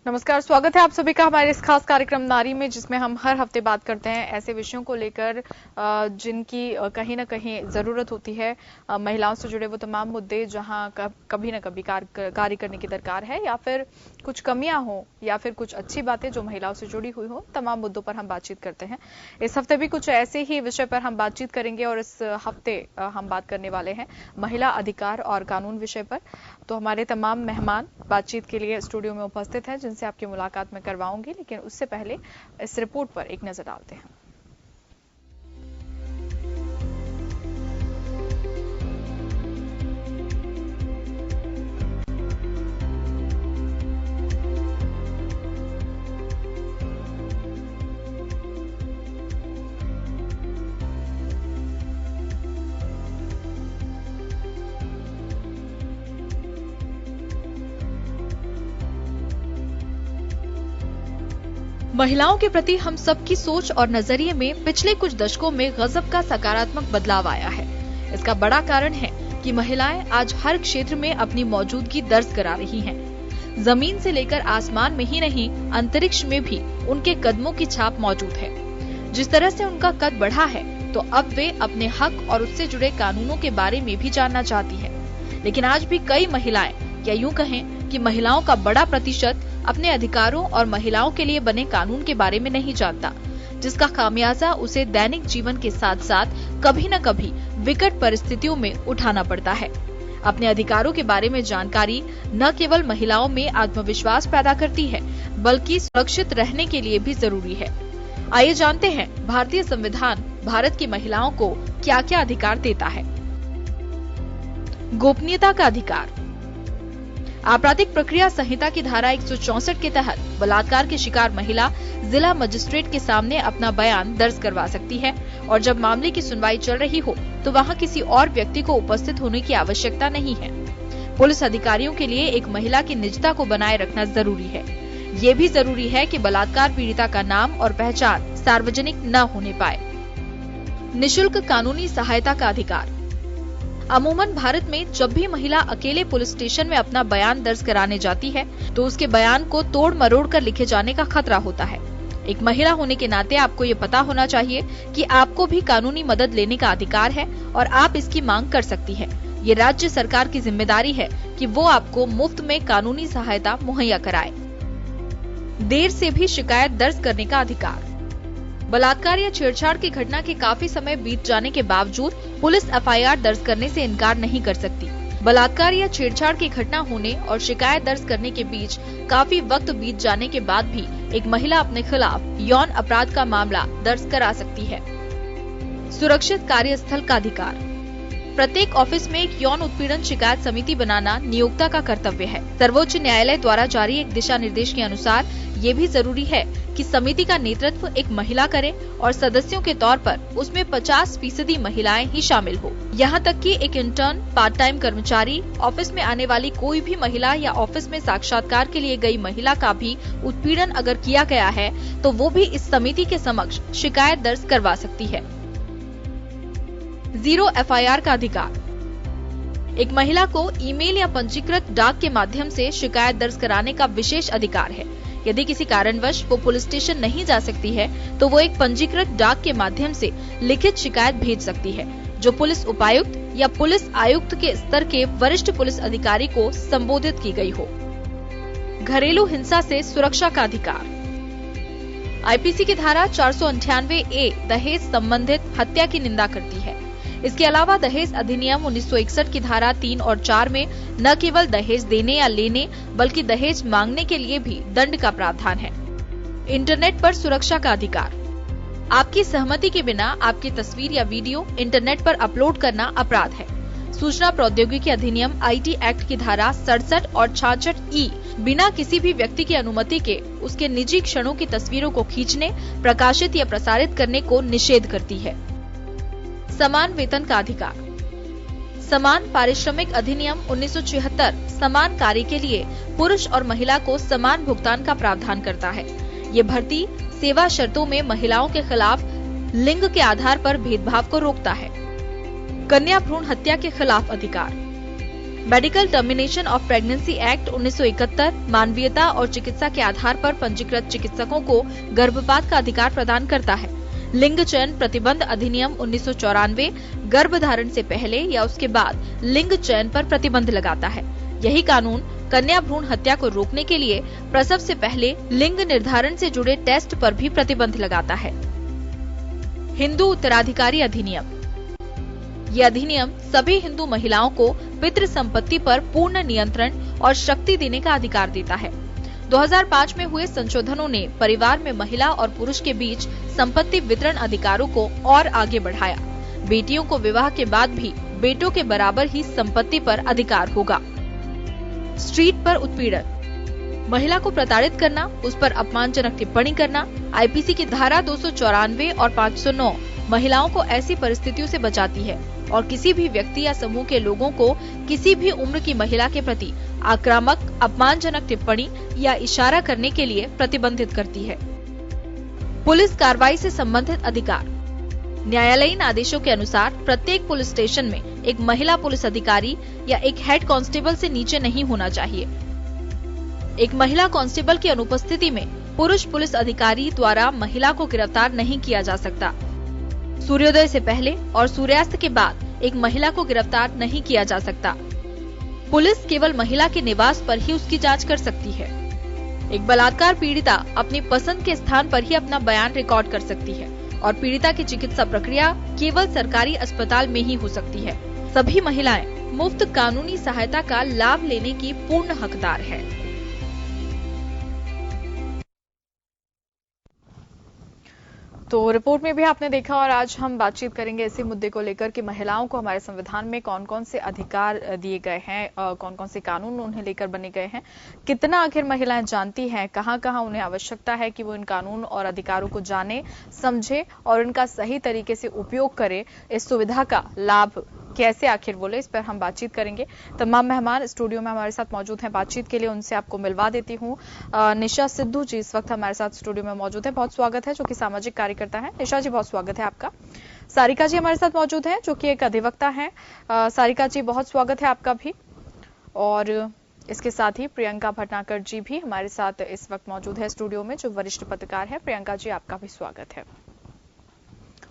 नमस्कार, स्वागत है आप सभी का हमारे इस खास कार्यक्रम नारी में, जिसमें हम हर हफ्ते बात करते हैं ऐसे विषयों को लेकर जिनकी कहीं ना कहीं जरूरत होती है। महिलाओं से जुड़े वो तमाम मुद्दे जहां कभी ना कभी कार्य करने की दरकार है, या फिर कुछ कमियां हो या फिर कुछ अच्छी बातें जो महिलाओं से जुड़ी हुई हो, तमाम मुद्दों पर हम बातचीत करते हैं। इस हफ्ते भी कुछ ऐसे ही विषय पर हम बातचीत करेंगे और इस हफ्ते हम बात करने वाले हैं महिला अधिकार और कानून विषय पर। तो हमारे तमाम मेहमान बातचीत के लिए स्टूडियो में उपस्थित हैं, जिनसे आपकी मुलाकात मैं करवाऊंगी, लेकिन उससे पहले इस रिपोर्ट पर एक नजर डालते हैं। महिलाओं के प्रति हम सबकी सोच और नजरिए में पिछले कुछ दशकों में गजब का सकारात्मक बदलाव आया है। इसका बड़ा कारण है कि महिलाएं आज हर क्षेत्र में अपनी मौजूदगी दर्ज करा रही हैं। जमीन से लेकर आसमान में ही नहीं, अंतरिक्ष में भी उनके कदमों की छाप मौजूद है। जिस तरह से उनका कद बढ़ा है, तो अब वे अपने हक और उससे जुड़े कानूनों के बारे में भी जानना चाहती है। लेकिन आज भी कई महिलाएं, या यूं कहें कि महिलाओं का बड़ा प्रतिशत अपने अधिकारों और महिलाओं के लिए बने कानून के बारे में नहीं जानता, जिसका खामियाजा उसे दैनिक जीवन के साथ साथ कभी न कभी विकट परिस्थितियों में उठाना पड़ता है। अपने अधिकारों के बारे में जानकारी न केवल महिलाओं में आत्मविश्वास पैदा करती है, बल्कि सुरक्षित रहने के लिए भी जरूरी है। आइए जानते हैं भारतीय संविधान भारत की महिलाओं को क्या क्या अधिकार देता है। गोपनीयता का अधिकार। आपराधिक प्रक्रिया संहिता की धारा 164 के तहत बलात्कार की शिकार महिला जिला मजिस्ट्रेट के सामने अपना बयान दर्ज करवा सकती है, और जब मामले की सुनवाई चल रही हो तो वहां किसी और व्यक्ति को उपस्थित होने की आवश्यकता नहीं है। पुलिस अधिकारियों के लिए एक महिला की निजता को बनाए रखना जरूरी है। ये भी जरूरी है कि बलात्कार पीड़िता का नाम और पहचान सार्वजनिक न होने पाए। निःशुल्क कानूनी सहायता का अधिकार। अमूमन भारत में जब भी महिला अकेले पुलिस स्टेशन में अपना बयान दर्ज कराने जाती है, तो उसके बयान को तोड़ मरोड़ कर लिखे जाने का खतरा होता है। एक महिला होने के नाते आपको ये पता होना चाहिए कि आपको भी कानूनी मदद लेने का अधिकार है और आप इसकी मांग कर सकती हैं। ये राज्य सरकार की जिम्मेदारी है कि वो आपको मुफ्त में कानूनी सहायता मुहैया कराए। देर से भी शिकायत दर्ज करने का अधिकार। बलात्कार या छेड़छाड़ की घटना के काफी समय बीत जाने के बावजूद पुलिस एफआईआर दर्ज करने से इनकार नहीं कर सकती। बलात्कार या छेड़छाड़ की घटना होने और शिकायत दर्ज करने के बीच काफी वक्त बीत जाने के बाद भी एक महिला अपने खिलाफ यौन अपराध का मामला दर्ज करा सकती है। सुरक्षित कार्यस्थल का अधिकार। प्रत्येक ऑफिस में एक यौन उत्पीड़न शिकायत समिति बनाना नियोक्ता का कर्तव्य है। सर्वोच्च न्यायालय द्वारा जारी एक दिशा निर्देश के अनुसार ये भी जरूरी है कि समिति का नेतृत्व एक महिला करे और सदस्यों के तौर पर उसमें 50% महिलाएं ही शामिल हो। यहाँ तक कि एक इंटर्न, पार्ट टाइम कर्मचारी, ऑफिस में आने वाली कोई भी महिला या ऑफिस में साक्षात्कार के लिए गई महिला का भी उत्पीड़न अगर किया गया है, तो वो भी इस समिति के समक्ष शिकायत दर्ज करवा सकती है। जीरो एफआईआर का अधिकार। एक महिला को ईमेल या पंजीकृत डाक के माध्यम से शिकायत दर्ज कराने का विशेष अधिकार है। यदि किसी कारणवश वो पुलिस स्टेशन नहीं जा सकती है, तो वो एक पंजीकृत डाक के माध्यम से लिखित शिकायत भेज सकती है, जो पुलिस उपायुक्त या पुलिस आयुक्त के स्तर के वरिष्ठ पुलिस अधिकारी को संबोधित की गई हो। घरेलू हिंसा से सुरक्षा का अधिकार। आईपीसी की धारा 498A दहेज संबंधित हत्या की निंदा करती है। इसके अलावा दहेज अधिनियम 1961 की धारा 3 और 4 में न केवल दहेज देने या लेने, बल्कि दहेज मांगने के लिए भी दंड का प्रावधान है। इंटरनेट पर सुरक्षा का अधिकार। आपकी सहमति के बिना आपकी तस्वीर या वीडियो इंटरनेट पर अपलोड करना अपराध है। सूचना प्रौद्योगिकी अधिनियम आईटी एक्ट की धारा 67 और 66E बिना किसी भी व्यक्ति की अनुमति के उसके निजी क्षणों की तस्वीरों को खींचने, प्रकाशित या प्रसारित करने को निषेध करती है। समान वेतन का अधिकार। समान पारिश्रमिक अधिनियम 1976 समान कार्य के लिए पुरुष और महिला को समान भुगतान का प्रावधान करता है। ये भर्ती सेवा शर्तों में महिलाओं के खिलाफ लिंग के आधार पर भेदभाव को रोकता है। कन्या भ्रूण हत्या के खिलाफ अधिकार। Medical termination of pregnancy act 1971 मानवीयता और चिकित्सा के आधार पर पंजीकृत चिकित्सकों को गर्भपात का अधिकार प्रदान करता है। लिंग चयन प्रतिबंध अधिनियम 1994 गर्भधारण से पहले या उसके बाद लिंग चयन पर प्रतिबंध लगाता है। यही कानून कन्या भ्रूण हत्या को रोकने के लिए प्रसव से पहले लिंग निर्धारण से जुड़े टेस्ट पर भी प्रतिबंध लगाता है। हिंदू उत्तराधिकारी अधिनियम। ये अधिनियम सभी हिंदू महिलाओं को पितृ संपत्ति पर पूर्ण नियंत्रण और शक्ति देने का अधिकार देता है। 2005 में हुए संशोधनों ने परिवार में महिला और पुरुष के बीच संपत्ति वितरण अधिकारों को और आगे बढ़ाया। बेटियों को विवाह के बाद भी बेटों के बराबर ही संपत्ति पर अधिकार होगा। स्ट्रीट पर उत्पीड़न। महिला को प्रताड़ित करना, उस पर अपमानजनक टिप्पणी करना आईपीसी की धारा 294 और 509 महिलाओं को ऐसी परिस्थितियों से बचाती है और किसी भी व्यक्ति या समूह के लोगों को किसी भी उम्र की महिला के प्रति आक्रामक, अपमानजनक टिप्पणी या इशारा करने के लिए प्रतिबंधित करती है। पुलिस कार्रवाई से संबंधित अधिकार। न्यायालयीन आदेशों के अनुसार प्रत्येक पुलिस स्टेशन में एक महिला पुलिस अधिकारी या एक हेड कांस्टेबल से नीचे नहीं होना चाहिए। एक महिला कांस्टेबल की अनुपस्थिति में पुरुष पुलिस अधिकारी द्वारा महिला को गिरफ्तार नहीं किया जा सकता। सूर्योदय से पहले और सूर्यास्त के बाद एक महिला को गिरफ्तार नहीं किया जा सकता। पुलिस केवल महिला के निवास पर ही उसकी जांच कर सकती है। एक बलात्कार पीड़िता अपनी पसंद के स्थान पर ही अपना बयान रिकॉर्ड कर सकती है और पीड़िता की चिकित्सा प्रक्रिया केवल सरकारी अस्पताल में ही हो सकती है। सभी महिलाएं मुफ्त कानूनी सहायता का लाभ लेने की पूर्ण हकदार है। तो रिपोर्ट में भी आपने देखा और आज हम बातचीत करेंगे इसी मुद्दे को लेकर कि महिलाओं को हमारे संविधान में कौन कौन से अधिकार दिए गए हैं, कौन कौन से कानून उन्हें लेकर बने गए हैं, कितना आखिर महिलाएं जानती हैं, कहां कहां उन्हें आवश्यकता है कि वो इन कानून और अधिकारों को जाने, समझे और इनका सही तरीके से उपयोग करे, इस सुविधा का लाभ कैसे आखिर बोले, इस पर हम बातचीत करेंगे। तमाम मेहमान स्टूडियो में हमारे साथ मौजूद हैं बातचीत के लिए, उनसे आपको मिलवा देती हूँ। निशा सिद्धू जी इस वक्त हमारे साथ स्टूडियो में मौजूद है, बहुत स्वागत है, जो कि सामाजिक कार्यकर्ता है। निशा जी बहुत स्वागत है आपका। सारिका जी हमारे साथ मौजूद है, जो कि एक अधिवक्ता है। सारिका जी बहुत स्वागत है आपका भी। और इसके साथ ही प्रियंका भटनागर जी भी हमारे साथ इस वक्त मौजूद है स्टूडियो में, जो वरिष्ठ पत्रकार है। प्रियंका जी आपका भी स्वागत है।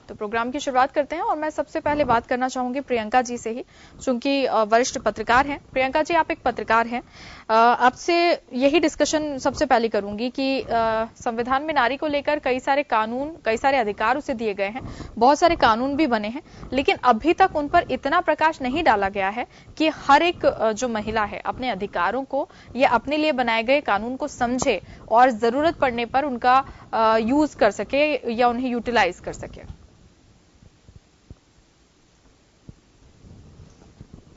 तो प्रोग्राम की शुरुआत करते हैं और मैं सबसे पहले बात करना चाहूंगी प्रियंका जी से ही, चूंकि वरिष्ठ पत्रकार हैं। प्रियंका जी आप एक पत्रकार हैं, आपसे यही डिस्कशन सबसे पहले करूंगी कि संविधान में नारी को लेकर कई सारे कानून, कई सारे अधिकार उसे दिए गए हैं, बहुत सारे कानून भी बने हैं, लेकिन अभी तक उन पर इतना प्रकाश नहीं डाला गया है कि हर एक जो महिला है अपने अधिकारों को या अपने लिए बनाए गए कानून को समझे और जरूरत पड़ने पर उनका यूज कर सके या उन्हें यूटिलाइज कर सके।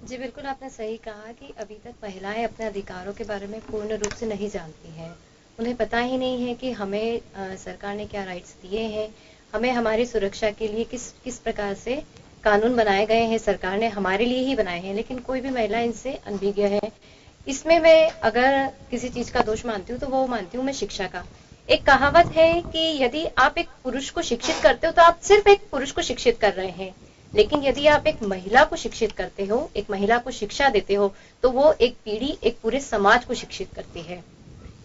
जी बिल्कुल, आपने सही कहा कि अभी तक महिलाएं अपने अधिकारों के बारे में पूर्ण रूप से नहीं जानती हैं। उन्हें पता ही नहीं है कि हमें सरकार ने क्या राइट्स दिए हैं, हमें हमारी सुरक्षा के लिए किस प्रकार से कानून बनाए गए हैं, सरकार ने हमारे लिए ही बनाए हैं, लेकिन कोई भी महिला इनसे अनभिज्ञ है। इसमें मैं अगर किसी चीज का दोष मानती हूँ तो वो मानती हूँ मैं शिक्षा का। एक कहावत है कि यदि आप एक पुरुष को शिक्षित करते हो तो आप सिर्फ एक पुरुष को शिक्षित कर रहे हैं, लेकिन यदि आप एक महिला को शिक्षित करते हो, एक महिला को शिक्षा देते हो, तो वो एक पीढ़ी, एक पूरे समाज को शिक्षित करती है।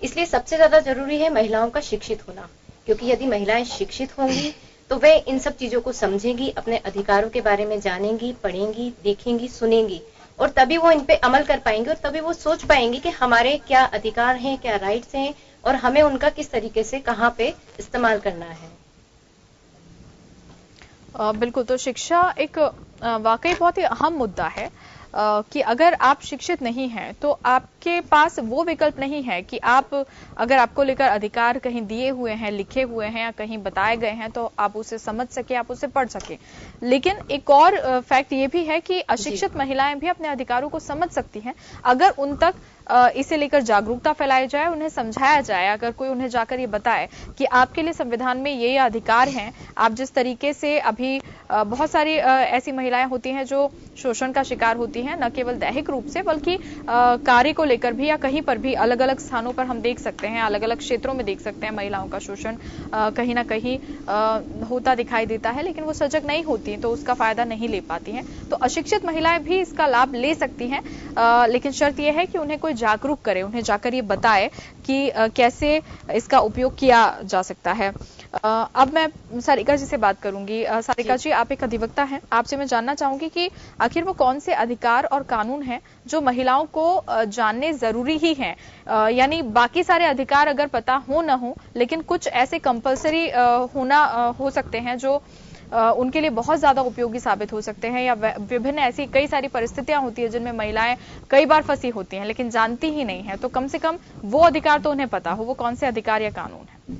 इसलिए सबसे ज्यादा जरूरी है महिलाओं का शिक्षित होना, क्योंकि यदि महिलाएं शिक्षित होंगी तो वे इन सब चीजों को समझेंगी, अपने अधिकारों के बारे में जानेंगी, पढ़ेंगी, देखेंगी, सुनेंगी, और तभी वो इन पे अमल कर पाएंगे और तभी वो सोच पाएंगे कि हमारे क्या अधिकार हैं, क्या राइट्स हैं और हमें उनका किस तरीके से कहाँ पे इस्तेमाल करना है। बिल्कुल, तो शिक्षा एक वाकई बहुत ही अहम मुद्दा है कि अगर आप शिक्षित नहीं हैं तो आपके पास वो विकल्प नहीं है कि आप, अगर आपको लेकर अधिकार कहीं दिए हुए हैं, लिखे हुए हैं या कहीं बताए गए हैं तो आप उसे समझ सके, आप उसे पढ़ सके। लेकिन एक और फैक्ट ये भी है कि अशिक्षित महिलाएं भी अपने अधिकारों को समझ सकती हैं अगर उन तक इसे लेकर जागरूकता फैलाई जाए, उन्हें समझाया जाए। अगर कोई उन्हें जाकर ये बताए कि आपके लिए संविधान में ये अधिकार हैं, आप जिस तरीके से अभी बहुत सारी ऐसी महिलाएं होती हैं जो शोषण का शिकार होती हैं, न केवल दैहिक रूप से बल्कि कार्य को लेकर भी या कहीं पर भी अलग अलग स्थानों पर हम देख सकते हैं, अलग अलग क्षेत्रों में देख सकते हैं महिलाओं का शोषण कहीं ना कहीं होता दिखाई देता है, लेकिन वो सजग नहीं होती तो उसका फायदा नहीं ले पाती हैं। तो अशिक्षित महिलाएं भी इसका लाभ ले सकती हैं, लेकिन शर्त यह है कि उन्हें कोई जागरूक करे, उन्हें जाकर ये बताए कि कैसे इसका उपयोग किया जा सकता है। अब मैं सारिका जी से बात करूंगी। सारिका जी, आप एक अधिवक्ता हैं, आपसे मैं जानना चाहूंगी कि आखिर वो कौन से अधिकार और कानून हैं जो महिलाओं को जानने जरूरी ही हैं, यानी बाकी सारे अधिकार अगर पता हो न हो, लेकिन कुछ ऐसे कंपलसरी होना हो सकते हैं जो उनके लिए बहुत ज्यादा उपयोगी साबित हो सकते हैं, या विभिन्न ऐसी कई सारी परिस्थितियां होती है जिनमें महिलाएं कई बार फंसी होती हैं लेकिन जानती ही नहीं है, तो कम से कम वो अधिकार तो उन्हें पता हो। वो कौन से अधिकार या कानून है?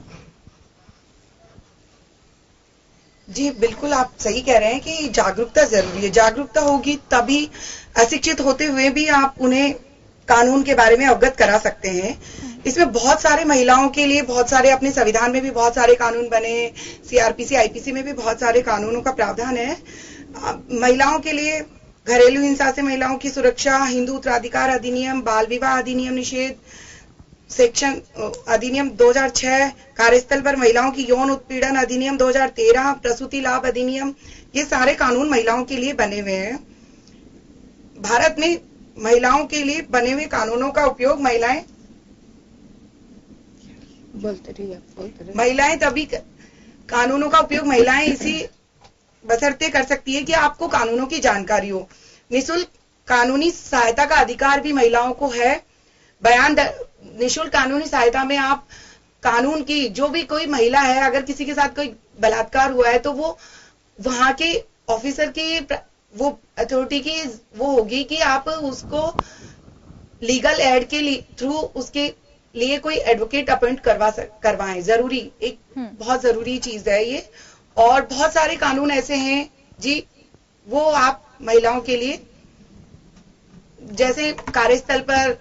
जी बिल्कुल, आप सही कह रहे हैं कि जागरूकता जरूरी है। जागरूकता होगी तभी, अशिक्षित होते हुए भी आप उन्हें कानून के बारे में अवगत करा सकते हैं। इसमें बहुत सारे महिलाओं के लिए बहुत सारे, अपने संविधान में भी बहुत सारे कानून बने, सीआरपीसी आईपीसी में भी बहुत सारे कानूनों का प्रावधान है। महिलाओं के लिए घरेलू हिंसा से महिलाओं की सुरक्षा, हिंदू उत्तराधिकार अधिनियम, बाल विवाह अधिनियम निषेध सेक्शन अधिनियम 2006, कार्यस्थल पर महिलाओं की यौन उत्पीड़न अधिनियम 2013, प्रसूति लाभ अधिनियम, ये सारे कानून महिलाओं के लिए बने हुए हैं। भारत में महिलाओं के लिए बने हुए कानूनों का उपयोग महिलाएं तभी कानूनों का उपयोग महिलाएं इसी बशर्ते कर सकती है कि आपको कानूनों की जानकारी हो। निःशुल्क कानूनी सहायता का अधिकार भी महिलाओं को है। निःशुल्क कानूनी सहायता में आप कानून की, जो भी कोई महिला है, अगर किसी के साथ कोई बलात्कार हुआ है तो वो वहां के ऑफिसर की, वो अथॉरिटी की वो होगी कि आप उसको लीगल एड के थ्रू उसके लिए कोई एडवोकेट अपॉइंट करवाएं। जरूरी, एक बहुत जरूरी चीज है ये। और बहुत सारे कानून ऐसे हैं जी, वो आप महिलाओं के लिए, जैसे कार्यस्थल पर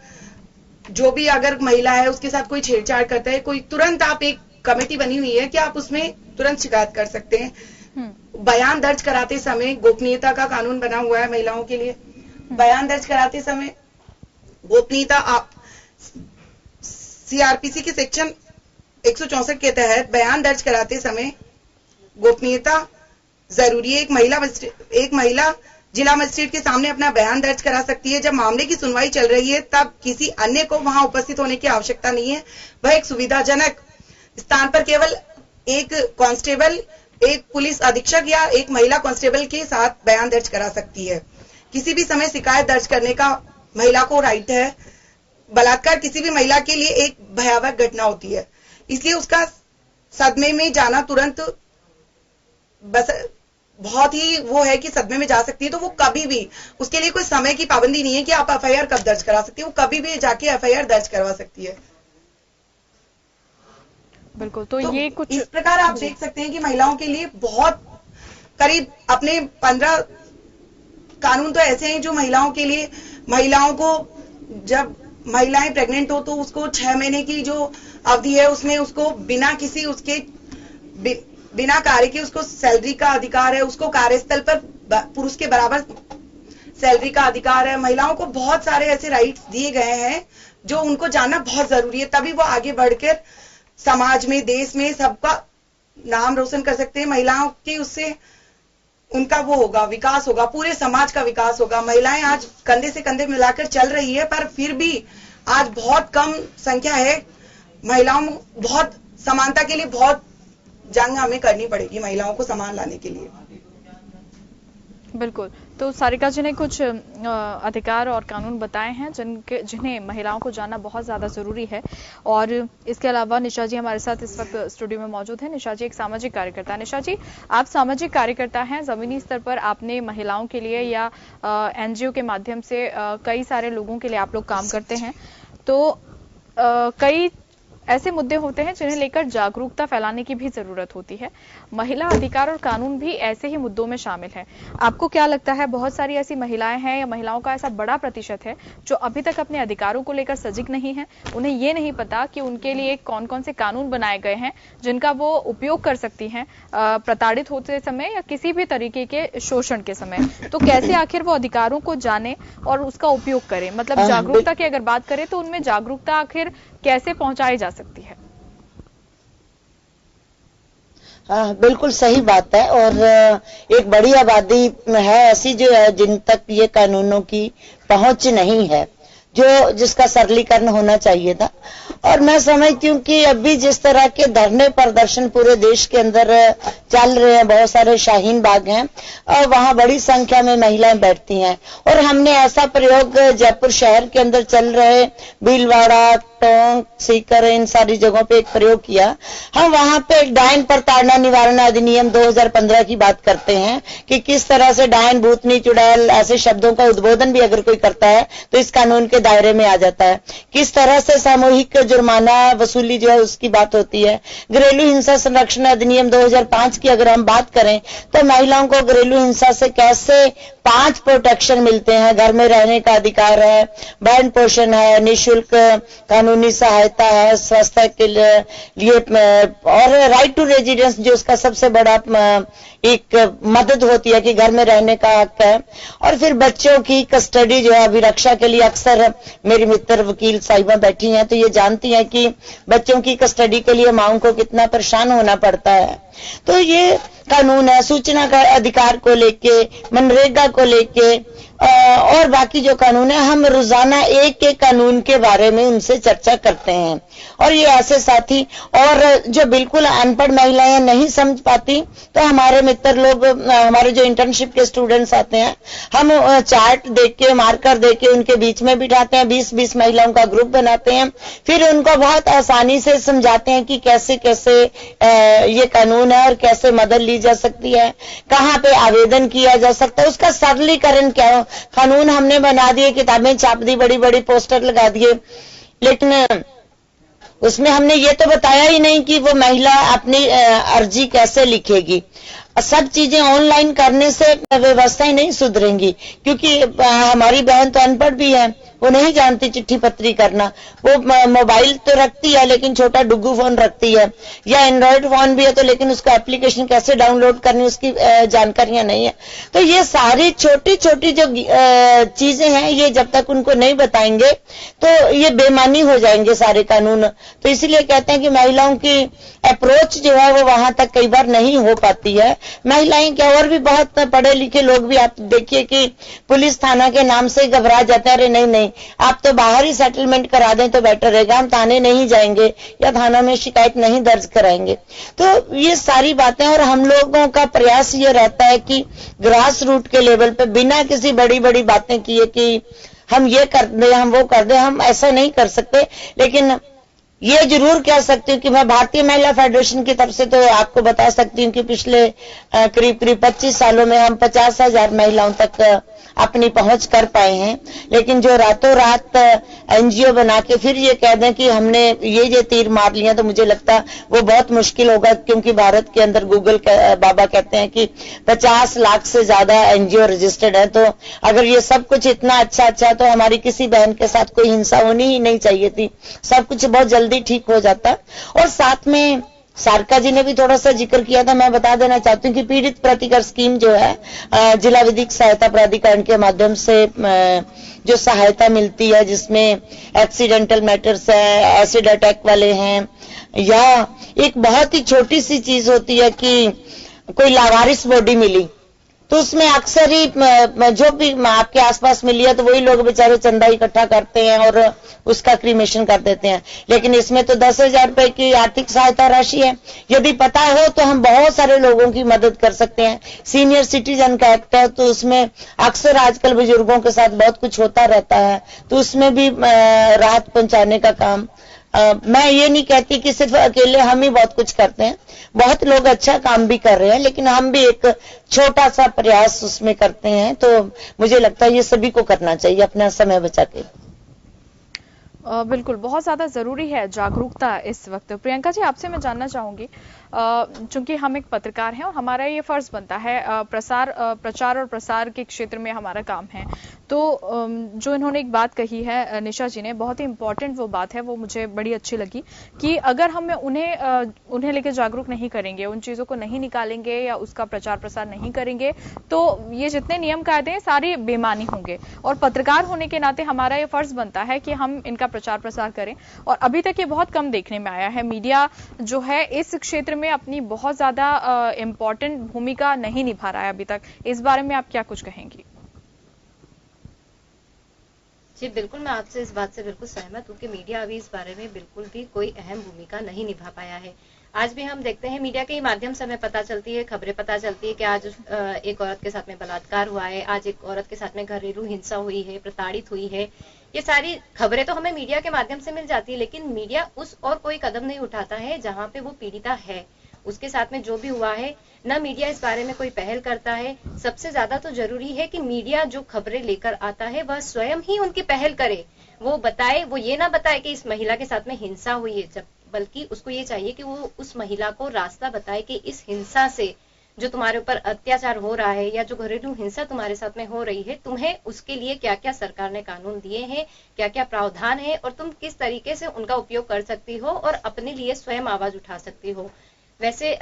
जो भी अगर महिला है उसके साथ कोई छेड़छाड़ करता है, कोई, तुरंत आप, एक कमेटी बनी हुई है कि आप उसमें तुरंत शिकायत कर सकते हैं। बयान दर्ज कराते समय गोपनीयता का कानून बना हुआ है महिलाओं के लिए। बयान दर्ज कराते समय गोपनीयता, आप सीआरपीसी के सेक्शन 164 के तहत बयान दर्ज कराते समय गोपनीयता जरूरी है। एक महिला जिला मजिस्ट्रेट के सामने अपना बयान दर्ज करा सकती है। जब मामले की सुनवाई चल रही है तब किसी अन्य को वहां उपस्थित होने की आवश्यकता नहीं है। वह एक सुविधाजनक स्थान पर केवल एक कांस्टेबल, एक पुलिस अधीक्षक या एक महिला कांस्टेबल के साथ बयान दर्ज करा सकती है। किसी भी समय शिकायत दर्ज करने का महिला को राइट है। बलात्कार किसी भी महिला के लिए एक भयावह घटना होती है, इसलिए उसका सदमे में जाना तुरंत बस बहुत ही वो है कि सदमे में जा सकती है। तो वो कभी भी, उसके लिए कोई समय की पाबंदी नहीं है कि आप एफआईआर कब दर्ज करा सकती है, वो कभी भी जाके एफआईआर दर्ज करवा सकती है। बिल्कुल, तो ये कुछ इस प्रकार आप देख सकते हैं कि महिलाओं के लिए बहुत करीब अपने 15 कानून तो ऐसे हैं जो महिलाओं के लिए, महिलाओं को, जब महिलाएं प्रेग्नेंट हो तो उसको 6 महीने की जो अवधि है उसमें उसको बिना किसी उसके बिना कार्य के उसको सैलरी का अधिकार है। उसको कार्यस्थल पर पुरुष के बराबर सैलरी का अधिकार है। महिलाओं को बहुत सारे ऐसे राइट्स दिए गए हैं जो उनको जानना बहुत जरूरी है, तभी वो आगे बढ़कर समाज में, देश में सबका नाम रोशन कर सकते हैं। महिलाओं की उससे उनका वो होगा, विकास होगा, पूरे समाज का विकास होगा। महिलाएं आज कंधे से कंधे मिलाकर चल रही है, पर फिर भी आज बहुत कम संख्या है। महिलाओं में बहुत समानता के लिए बहुत जंग हमें करनी पड़ेगी महिलाओं को समान लाने के लिए। बिल्कुल, तो सारिका जी ने कुछ अधिकार और कानून बताए हैं जिन्हें महिलाओं को जानना बहुत ज्यादा जरूरी है। और इसके अलावा निशा जी हमारे साथ इस वक्त स्टूडियो में मौजूद है। निशा जी एक सामाजिक कार्यकर्ता है। निशा जी, आप सामाजिक कार्यकर्ता हैं, जमीनी स्तर पर आपने महिलाओं के लिए या एनजीओ के माध्यम से कई सारे लोगों के लिए आप लोग काम करते हैं। तो कई ऐसे मुद्दे होते हैं जिन्हें लेकर जागरूकता फैलाने की भी जरूरत होती है। महिला अधिकार और कानून भी ऐसे ही मुद्दों में शामिल है। आपको क्या लगता है, बहुत सारी ऐसी महिलाएं हैं या महिलाओं का ऐसा बड़ा प्रतिशत है जो अभी तक अपने अधिकारों को लेकर सजग नहीं है? उन्हें ये नहीं पता कि उनके लिए कौन कौन से कानून बनाए गए हैं जिनका वो उपयोग कर सकती हैं प्रताड़ित होते समय या किसी भी तरीके के शोषण के समय। तो कैसे आखिर वो अधिकारों को जाने और उसका उपयोग करें? मतलब जागरूकता की अगर बात करें तो उनमें जागरूकता आखिर कैसे पहुंचाई जा सकती है? हाँ, बिल्कुल सही बात है। और एक बड़ी आबादी है ऐसी जो है जिन तक ये कानूनों की पहुंच नहीं है, जो जिसका सरलीकरण होना चाहिए था। और मैं समझती हूँ कि अभी जिस तरह के धरने प्रदर्शन पूरे देश के अंदर चल रहे हैं, बहुत सारे शाहीन बाग हैं और वहां बड़ी संख्या में महिलाएं बैठती हैं। और हमने ऐसा प्रयोग जयपुर शहर के अंदर चल रहे भीलवाड़ा, टोंक, सीकर, इन सारी जगहों पे एक प्रयोग किया। हम वहां पे डायन प्रताड़ना निवारण अधिनियम 2015 की बात करते हैं कि किस तरह से डायन, भूतनी, चुड़ैल ऐसे शब्दों का उद्बोधन भी अगर कोई करता है तो इस कानून के दायरे में आ जाता है। किस तरह से सामूहिक जुर्माना वसूली जो है उसकी बात होती है। घरेलू हिंसा संरक्षण अधिनियम 2005 की अगर हम बात करें तो महिलाओं को घरेलू हिंसा से कैसे 5 प्रोटेक्शन मिलते हैं। घर में रहने का अधिकार है, भरण पोषण है, निःशुल्क कानूनी सहायता है, स्वास्थ्य के लिए और राइट टू रेजिडेंस जो उसका सबसे बड़ा एक मदद होती है कि घर में रहने का हक है। और फिर बच्चों की कस्टडी जो है अभिरक्षा के लिए, अक्सर मेरी मित्र वकील साहिबा बैठी हैं तो ये जानती हैं कि बच्चों की कस्टडी के लिए माओं को कितना परेशान होना पड़ता है। तो ये कानून है। सूचना का अधिकार को लेके, मनरेगा को लेके और बाकी जो कानून है, हम रोजाना एक एक कानून के बारे में उनसे चर्चा करते हैं। और ये ऐसे साथी और जो बिल्कुल अनपढ़ महिलाएं नहीं समझ पाती तो हमारे मित्र लोग, हमारे जो इंटर्नशिप के स्टूडेंट्स आते हैं, हम चार्ट देख के, मार्कर देख के उनके बीच में बिठाते हैं। 20-20 महिलाओं का ग्रुप बनाते हैं, फिर उनको बहुत आसानी से समझाते हैं कि कैसे कैसे ये कानून है और कैसे मदद ली जा सकती है, कहाँ पे आवेदन किया जा सकता है, उसका सरलीकरण क्या हो। कानून हमने बना दिए, किताबें छाप दी, बड़ी बड़ी पोस्टर लगा दिए, लेकिन उसमें हमने ये तो बताया ही नहीं कि वो महिला अपनी अर्जी कैसे लिखेगी। सब चीजें ऑनलाइन करने से व्यवस्थाएं नहीं सुधरेंगी, क्योंकि हमारी बहन तो अनपढ़ भी है, वो नहीं जानती चिट्ठी पत्री करना। वो मोबाइल तो रखती है लेकिन छोटा डुग्गू फोन रखती है, या एंड्रॉइड फोन भी है तो लेकिन उसका एप्लीकेशन कैसे डाउनलोड करनी उसकी जानकारियां नहीं है। तो ये सारी छोटी छोटी जो चीजें हैं, ये जब तक उनको नहीं बताएंगे तो ये बेमानी हो जाएंगे सारे कानून। तो इसलिए कहते हैं कि महिलाओं की अप्रोच जो है वो वहां तक कई बार नहीं हो पाती है। महिलाएं क्या, और भी बहुत पढ़े लिखे लोग भी आप देखिए कि पुलिस थाना के नाम से घबरा जाते हैं, अरे नहीं नहीं आप तो बाहर ही सेटलमेंट करा दें तो बेटर रहेगा, हम थाने नहीं जाएंगे या थाना में शिकायत नहीं दर्ज कराएंगे। तो ये सारी बातें, और हम लोगों का प्रयास ये रहता है कि ग्रास रूट के लेवल पे बिना किसी बड़ी बड़ी बातें किए कि हम ये कर दे, हम वो कर दे, हम ऐसा नहीं कर सकते। लेकिन ये जरूर कह सकती हूँ कि मैं भारतीय महिला फेडरेशन की तरफ से तो आपको बता सकती हूँ कि पिछले करीब 25 सालों में हम 50,000 महिलाओं तक अपनी पहुंच कर पाए हैं। लेकिन जो रातों रात एनजीओ बना के फिर ये कह दें कि हमने ये तीर मार लिया, तो मुझे लगता वो बहुत मुश्किल होगा, क्योंकि भारत के अंदर गूगल बाबा कहते हैं कि 50 लाख से ज्यादा एनजीओ रजिस्टर्ड है। तो अगर ये सब कुछ इतना अच्छा तो हमारी किसी बहन के साथ कोई हिंसा होनी ही नहीं चाहिए थी, सब कुछ बहुत जल्दी ठीक हो जाता। और साथ में सारका जी ने भी थोड़ा सा जिक्र किया था, मैं बता देना चाहती हूँ कि पीड़ित प्रतिकर स्कीम जो है जिला विधिक सहायता प्राधिकरण के माध्यम से जो सहायता मिलती है, जिसमें एक्सीडेंटल मैटर्स है, एसिड अटैक वाले हैं, या एक बहुत ही छोटी सी चीज होती है कि कोई लावारिस बॉडी मिली तो उसमें अक्सर ही जो भी आपके आसपास मिली है तो वही लोग बेचारे चंदा इकट्ठा करते हैं और उसका क्रीमेशन कर देते हैं। लेकिन इसमें तो 10,000 रुपए की आर्थिक सहायता राशि है। यदि पता हो तो हम बहुत सारे लोगों की मदद कर सकते हैं। सीनियर सिटीजन का एक्ट है तो उसमें अक्सर आजकल बुजुर्गों के साथ बहुत कुछ होता रहता है, तो उसमें भी राहत पहुंचाने का काम। मैं ये नहीं कहती कि सिर्फ अकेले हम ही बहुत कुछ करते हैं, बहुत लोग अच्छा काम भी कर रहे हैं, लेकिन हम भी एक छोटा सा प्रयास उसमें करते हैं। तो मुझे लगता है ये सभी को करना चाहिए अपना समय बचा के। बिल्कुल, बहुत ज्यादा जरूरी है जागरूकता इस वक्त। प्रियंका जी, आपसे मैं जानना चाहूंगी, चूंकि हम एक पत्रकार हैं और हमारा ये फर्ज बनता है, प्रचार और प्रसार के क्षेत्र में हमारा काम है, तो जो इन्होंने एक बात कही है निशा जी ने, बहुत ही इंपॉर्टेंट वो बात है, वो मुझे बड़ी अच्छी लगी कि अगर हम उन्हें लेकर जागरूक नहीं करेंगे, उन चीजों को नहीं निकालेंगे या उसका प्रचार प्रसार नहीं करेंगे, तो ये जितने नियम कायदे हैं सारे बेमानी होंगे। और पत्रकार होने के नाते हमारा ये फर्ज बनता है कि हम इनका प्रचार प्रसार करें। और अभी तक ये बहुत कम देखने में आया है, मीडिया जो है इस क्षेत्र में अपनी बहुत ज्यादा इंपॉर्टेंट भूमिका नहीं निभा रहा है अभी तक। इस बारे में आप क्या कुछ कहेंगी? जी बिल्कुल, मैं आपसे इस बात से बिल्कुल सहमत हूँ कि मीडिया अभी इस बारे में बिल्कुल भी कोई अहम भूमिका नहीं निभा पाया है। आज भी हम देखते हैं मीडिया के ही माध्यम से हमें पता चलती है, खबरें पता चलती है कि आज एक औरत के साथ में बलात्कार हुआ है, आज एक औरत के साथ में घरेलू हिंसा हुई है, प्रताड़ित हुई है। ये सारी खबरें तो हमें मीडिया के माध्यम से मिल जाती है, लेकिन मीडिया उस और कोई कदम नहीं उठाता है जहां पे वो पीड़िता है, उसके साथ में जो भी हुआ है, न मीडिया इस बारे में कोई पहल करता है। सबसे ज्यादा तो जरूरी है कि मीडिया जो खबरें लेकर आता है वह स्वयं ही उनकी पहल करे, वो बताए, वो ये ना बताए कि इस महिला के साथ में हिंसा हुई है, बल्कि उसको ये चाहिए कि वो उस महिला को रास्ता बताए कि इस हिंसा से जो तुम्हारे ऊपर अत्याचार हो रहा है या जो घरेलू हिंसा तुम्हारे साथ में हो रही है, तुम्हें उसके लिए क्या क्या सरकार ने कानून दिए हैं, क्या क्या प्रावधान है और तुम किस तरीके से उनका उपयोग कर सकती हो और अपने लिए स्वयं आवाज उठा सकती हो। वैसे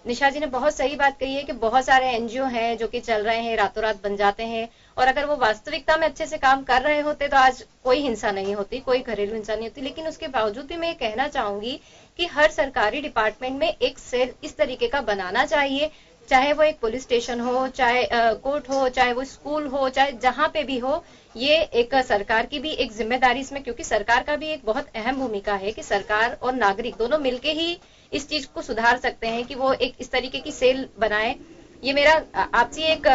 निशा जी ने बहुत सही बात कही है कि बहुत सारे एनजीओ हैं जो कि चल रहे हैं, रातों रात बन जाते हैं, और अगर वो वास्तविकता में अच्छे से काम कर रहे होते तो आज कोई हिंसा नहीं होती, कोई घरेलू हिंसा नहीं होती। लेकिन उसके बावजूद भी मैं ये कहना चाहूंगी कि हर सरकारी डिपार्टमेंट में एक सेल इस तरीके का बनाना चाहिए, चाहे वो एक पुलिस स्टेशन हो, चाहे कोर्ट हो, चाहे वो स्कूल हो, चाहे जहां पे भी हो। ये एक सरकार की भी एक जिम्मेदारी इसमें, क्योंकि सरकार का भी एक बहुत अहम भूमिका है कि सरकार और नागरिक दोनों मिलके ही इस चीज को सुधार सकते हैं कि वो एक इस तरीके की सेल बनाए। ये मेरा आपसे एक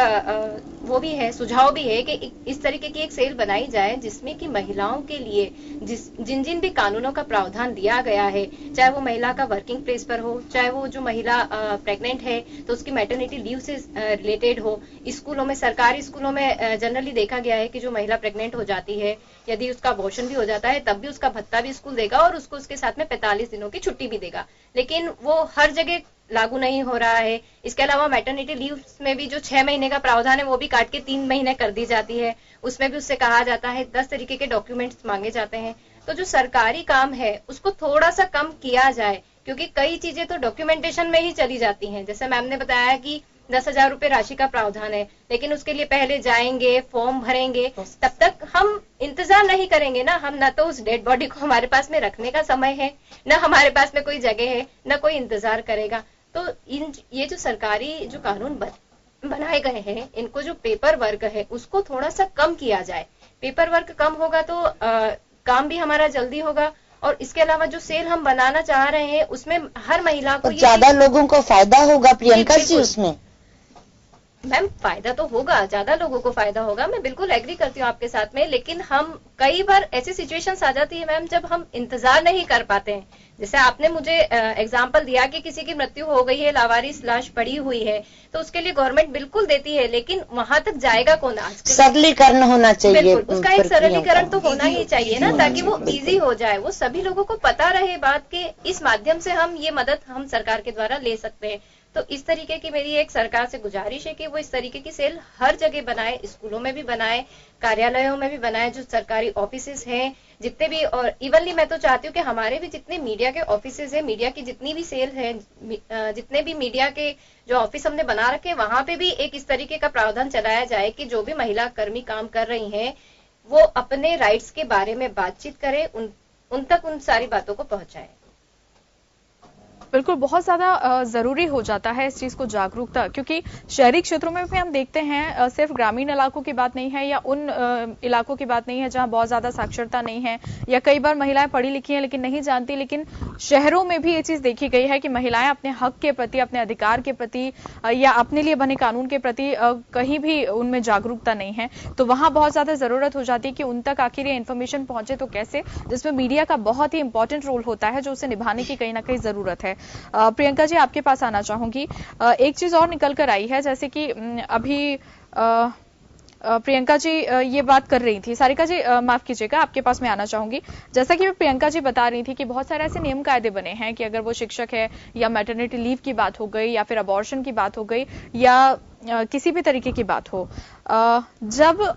वो भी है, सुझाव भी है कि इस तरीके की एक सेल बनाई जाए जिसमें कि महिलाओं के लिए जिन जिन भी कानूनों का प्रावधान दिया गया है, चाहे वो महिला का वर्किंग प्लेस पर हो, चाहे वो जो महिला प्रेग्नेंट है तो उसकी मैटरनिटी लीव से रिलेटेड हो। स्कूलों में, सरकारी स्कूलों में जनरली देखा गया है कि जो महिला प्रेग्नेंट हो जाती है, यदि उसका अबॉर्शन भी हो जाता है तब भी उसका भत्ता भी स्कूल देगा और उसको उसके साथ में 45 दिनों की छुट्टी भी देगा, लेकिन वो हर जगह लागू नहीं हो रहा है। इसके अलावा मैटरनिटी लीव में भी जो 6 महीने का प्रावधान है वो भी काट के 3 महीने कर दी जाती है, उसमें भी उससे कहा जाता है 10 तरीके के डॉक्यूमेंट्स मांगे जाते हैं। तो जो सरकारी काम है उसको थोड़ा सा कम किया जाए, क्योंकि कई चीजें तो डॉक्यूमेंटेशन में ही चली जाती हैं। जैसे मैम ने बताया कि 10,000 रुपए राशि का प्रावधान है, लेकिन उसके लिए पहले जाएंगे, फॉर्म भरेंगे, तब तक हम इंतजार नहीं करेंगे ना। हम न तो उस डेड बॉडी को हमारे पास में रखने का समय है, न हमारे पास में कोई जगह है, न कोई इंतजार करेगा। तो ये जो सरकारी जो कानून बनाए गए हैं, इनको जो पेपर वर्क है उसको थोड़ा सा कम किया जाए। पेपर वर्क कम होगा तो काम भी हमारा जल्दी होगा, और इसके अलावा जो सेल हम बनाना चाह रहे हैं उसमें हर महिला को ज्यादा लोगों को फायदा होगा प्रियंका जी उसमें। मैम फायदा तो होगा, ज्यादा लोगों को फायदा होगा, मैं बिल्कुल एग्री करती हूँ आपके साथ में, लेकिन हम कई बार ऐसी सिचुएशंस आ जाती है मैम जब हम इंतजार नहीं कर पाते हैं। जैसे आपने मुझे एग्जांपल दिया कि किसी की मृत्यु हो गई है, लावारिस लाश पड़ी हुई है, तो उसके लिए गवर्नमेंट बिल्कुल देती है, लेकिन वहां तक जाएगा कौन? आज सरलीकरण होना चाहिए, बिल्कुल उसका एक सरलीकरण तो होना ही चाहिए ना, ताकि वो इजी हो जाए, वो सभी लोगों को पता रहे बात के इस माध्यम से हम ये मदद हम सरकार के द्वारा ले सकते हैं। तो इस तरीके की मेरी एक सरकार से गुजारिश है कि वो इस तरीके की सेल हर जगह बनाए, स्कूलों में भी बनाए, कार्यालयों में भी बनाए, जो सरकारी ऑफिसेज हैं जितने भी, और इवनली मैं तो चाहती हूँ कि हमारे भी जितने मीडिया के ऑफिसेज हैं, मीडिया की जितनी भी सेल है, जितने भी मीडिया के जो ऑफिस हमने बना रखे, वहां पे भी एक इस तरीके का प्रावधान चलाया जाए कि जो भी महिला कर्मी काम कर रही हैं वो अपने राइट्स के बारे में बातचीत करें, उन तक उन सारी बातों को पहुंचाए। बिल्कुल, बहुत ज्यादा जरूरी हो जाता है इस चीज को जागरूकता, क्योंकि शहरी क्षेत्रों में भी हम देखते हैं सिर्फ ग्रामीण इलाकों की बात नहीं है या उन इलाकों की बात नहीं है जहां बहुत ज्यादा साक्षरता नहीं है, या कई बार महिलाएं पढ़ी लिखी हैं लेकिन नहीं जानती, लेकिन शहरों में भी ये चीज देखी गई है कि महिलाएं अपने हक के प्रति, अपने अधिकार के प्रति या अपने लिए बने कानून के प्रति कहीं भी उनमें जागरूकता नहीं है। तो वहां बहुत ज्यादा जरूरत हो जाती है कि उन तक आखिर ये इन्फॉर्मेशन पहुंचे तो कैसे, जिसमें मीडिया का बहुत ही इंपॉर्टेंट रोल होता है जो उसे निभाने की कहीं ना कहीं जरूरत है। प्रियंका जी, आपके पास आना चाहूंगी। एक चीज और निकल कर आई है, जैसे कि अभी प्रियंका जी ये बात कर रही थी। सारिका जी माफ कीजिएगा, आपके पास मैं आना चाहूंगी। जैसा कि प्रियंका जी बता रही थी कि बहुत सारे ऐसे नियम कायदे बने हैं कि अगर वो शिक्षक है या मैटरनिटी लीव की बात हो गई या फिर अबॉर्शन की बात हो गई या किसी भी तरीके की बात हो, जब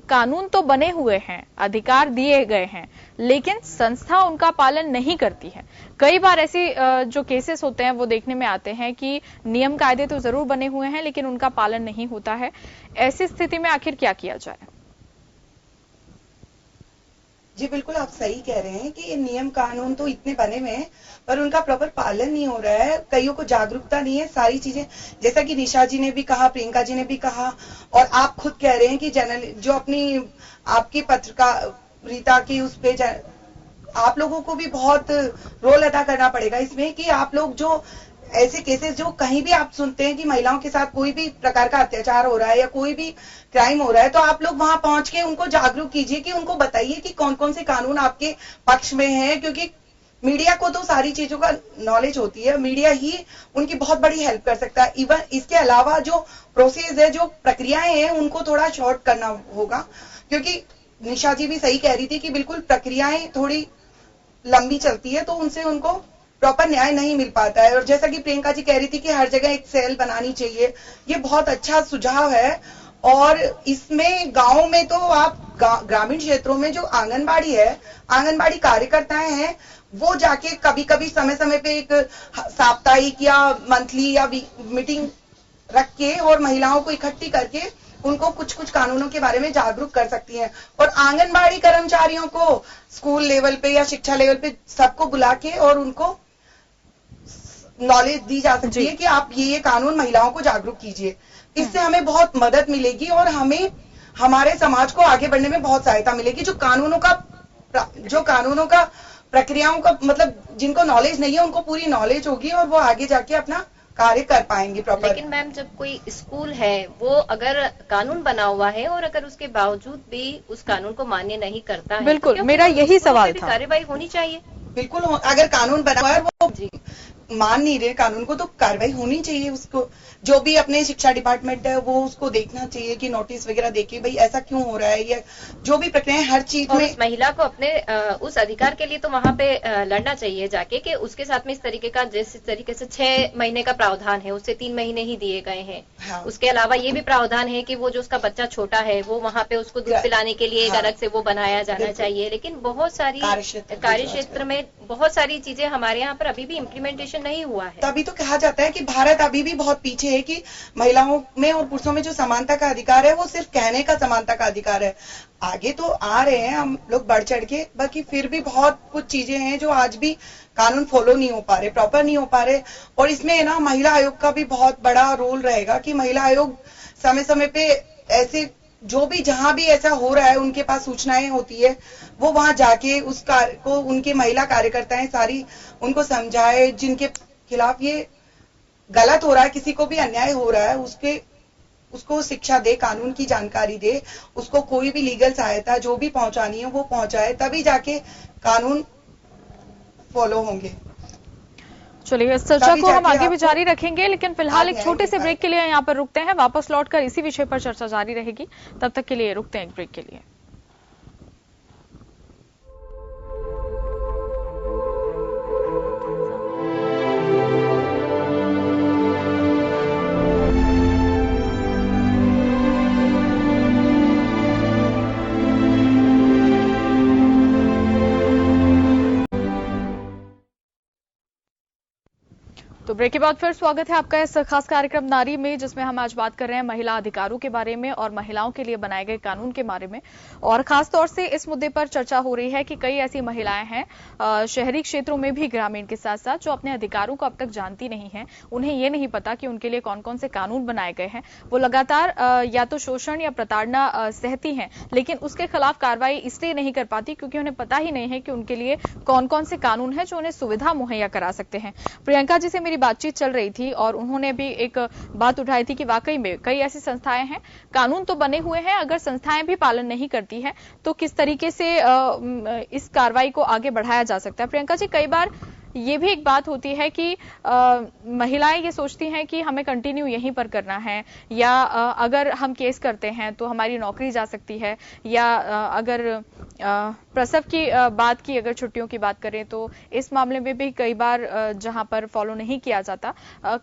कानून तो बने हुए हैं, अधिकार दिए गए हैं, लेकिन संस्था उनका पालन नहीं करती है। कई बार ऐसे जो केसेस होते हैं वो देखने में आते हैं कि नियम कायदे तो जरूर बने हुए हैं लेकिन उनका पालन नहीं होता है। ऐसी स्थिति में आखिर क्या किया जाए? जी बिल्कुल, आप सही कह रहे हैं कि ये नियम कानून तो इतने बने हुए हैं पर उनका प्रॉपर पालन नहीं हो रहा है। कईयों को जागरूकता नहीं है। सारी चीजें जैसा कि निशा जी ने भी कहा, प्रियंका जी ने भी कहा और आप खुद कह रहे हैं कि जनरल जो अपनी आपकी पत्रकारिता की उस पे आप लोगों को भी बहुत रोल अदा करना पड़ेगा इसमें कि आप लोग जो ऐसे केसेस जो कहीं भी आप सुनते हैं कि महिलाओं के साथ कोई भी प्रकार का अत्याचार हो रहा है या कोई भी क्राइम हो रहा है, तो आप लोग वहां पहुंच के उनको जागरूक कीजिए कि उनको बताइए कि कौन कौन से कानून आपके पक्ष में हैं, क्योंकि मीडिया को तो सारी चीजों का नॉलेज होती है। मीडिया ही उनकी बहुत बड़ी हेल्प कर सकता है। इवन इसके अलावा जो प्रोसेस है, जो प्रक्रियाएं हैं, उनको थोड़ा शॉर्ट करना होगा, क्योंकि निशा जी भी सही कह रही थी कि बिल्कुल प्रक्रियाएं थोड़ी लंबी चलती है तो उनसे उनको प्रॉपर न्याय नहीं मिल पाता है। और जैसा कि प्रियंका जी कह रही थी कि हर जगह एक सेल बनानी चाहिए, ये बहुत अच्छा सुझाव है। और इसमें गांव में तो आप ग्रामीण क्षेत्रों में जो आंगनबाड़ी है, आंगनबाड़ी कार्यकर्ताएं हैं, वो जाके कभी कभी समय समय पे एक साप्ताहिक या मंथली या मीटिंग रख के और महिलाओं को इकट्ठी करके उनको कुछ कुछ कानूनों के बारे में जागरूक कर सकती हैं। और आंगनबाड़ी कर्मचारियों को स्कूल लेवल पे या शिक्षा लेवल पे सबको बुला के और उनको नॉलेज दी जा सकती है कि आप ये कानून महिलाओं को जागरूक कीजिए। इससे हमें बहुत मदद मिलेगी और हमें हमारे समाज को आगे बढ़ने में बहुत सहायता मिलेगी। जो कानूनों का प्रक्रियाओं का मतलब जिनको नॉलेज नहीं है उनको पूरी नॉलेज होगी और वो आगे जाके अपना कार्य कर पाएंगे प्रॉपर। लेकिन मैम, जब कोई स्कूल है वो अगर कानून बना हुआ है और अगर उसके बावजूद भी उस कानून को मान्य नहीं करता है, बिल्कुल तो मेरा यही सवाल था। कार्रवाई होनी चाहिए। बिल्कुल, अगर कानून बना हुआ है वो मान नहीं रहे कानून को तो कार्रवाई होनी चाहिए। उसको जो भी अपने शिक्षा डिपार्टमेंट है वो उसको देखना चाहिए कि नोटिस वगैरह देके भाई ऐसा क्यों हो रहा है, या जो भी प्रक्रिया हर चीज में उस महिला को अपने उस अधिकार के लिए तो वहां पे लड़ना चाहिए जाके कि उसके साथ में इस तरीके का, जिस तरीके से 6 महीने का प्रावधान है उससे 3 महीने ही दिए गए हैं। हाँ। उसके अलावा ये भी प्रावधान है कि वो जो उसका बच्चा छोटा है वो वहां पे उसको दूध पिलाने के लिए एक अलग से वो बनाया जाना चाहिए। लेकिन बहुत सारी कार्य क्षेत्र में बहुत सारी चीजें हमारे यहाँ पर अभी भी इम्प्लीमेंटेशन नहीं हुआ है। तभी तो कहा जाता है कि भारत अभी भी बहुत पीछे है कि महिलाओं में और पुरुषों में जो समानता का अधिकार है वो सिर्फ कहने का समानता का अधिकार है। आगे तो आ रहे हैं हम लोग बढ़ चढ़ के, बाकी फिर भी बहुत कुछ चीजें हैं जो आज भी कानून फॉलो नहीं हो पा रहे, प्रॉपर नहीं हो पा रहे। और इसमें ना महिला आयोग का भी बहुत बड़ा रोल रहेगा कि महिला आयोग समय समय पे ऐसे जो भी जहां भी ऐसा हो रहा है उनके पास सूचनाएं होती है, वो वहां जाके उस कार्य को उनके महिला कार्यकर्ताएं सारी उनको समझाए, जिनके खिलाफ ये गलत हो रहा है, किसी को भी अन्याय हो रहा है, उसको शिक्षा दे, कानून की जानकारी दे, उसको कोई भी लीगल सहायता जो भी पहुंचानी है वो पहुंचाए, तभी जाके कानून फॉलो होंगे। चलिए, इस चर्चा को हम आगे भी जारी रखेंगे, लेकिन फिलहाल एक छोटे से ब्रेक के लिए यहाँ पर रुकते हैं। वापस लौटकर इसी विषय पर चर्चा जारी रहेगी। तब तक के लिए रुकते हैं एक ब्रेक के लिए। तो ब्रेक के बाद फिर स्वागत है आपका इस खास कार्यक्रम नारी में, जिसमें हम आज बात कर रहे हैं महिला अधिकारों के बारे में और महिलाओं के लिए बनाए गए कानून के बारे में। और खास तौर से इस मुद्दे पर चर्चा हो रही है कि कई ऐसी महिलाएं हैं शहरी क्षेत्रों में भी, ग्रामीण के साथ साथ, जो अपने अधिकारों को अब तक जानती नहीं है। उन्हें ये नहीं पता कि उनके लिए कौन कौन से कानून बनाए गए हैं। वो लगातार या तो शोषण या प्रताड़ना सहती हैं, लेकिन उसके खिलाफ कार्रवाई इसलिए नहीं कर पाती क्योंकि उन्हें पता ही नहीं है कि उनके लिए कौन कौन से कानून है जो उन्हें सुविधा मुहैया करा सकते हैं। प्रियंका जी से मेरी बातचीत चल रही थी और उन्होंने भी एक बात उठाई थी कि वाकई में कई ऐसी संस्थाएं हैं, कानून तो बने हुए हैं, अगर संस्थाएं भी पालन नहीं करती हैं तो किस तरीके से इस कार्रवाई को आगे बढ़ाया जा सकता है। प्रियंका जी, कई बार ये भी एक बात होती है कि महिलाएं ये सोचती हैं कि हमें कंटिन्यू यहीं पर करना है, या अगर हम केस करते हैं तो हमारी नौकरी जा सकती है, या अगर प्रसव की बात की, अगर छुट्टियों की बात करें तो इस मामले में भी कई बार जहां पर फॉलो नहीं किया जाता,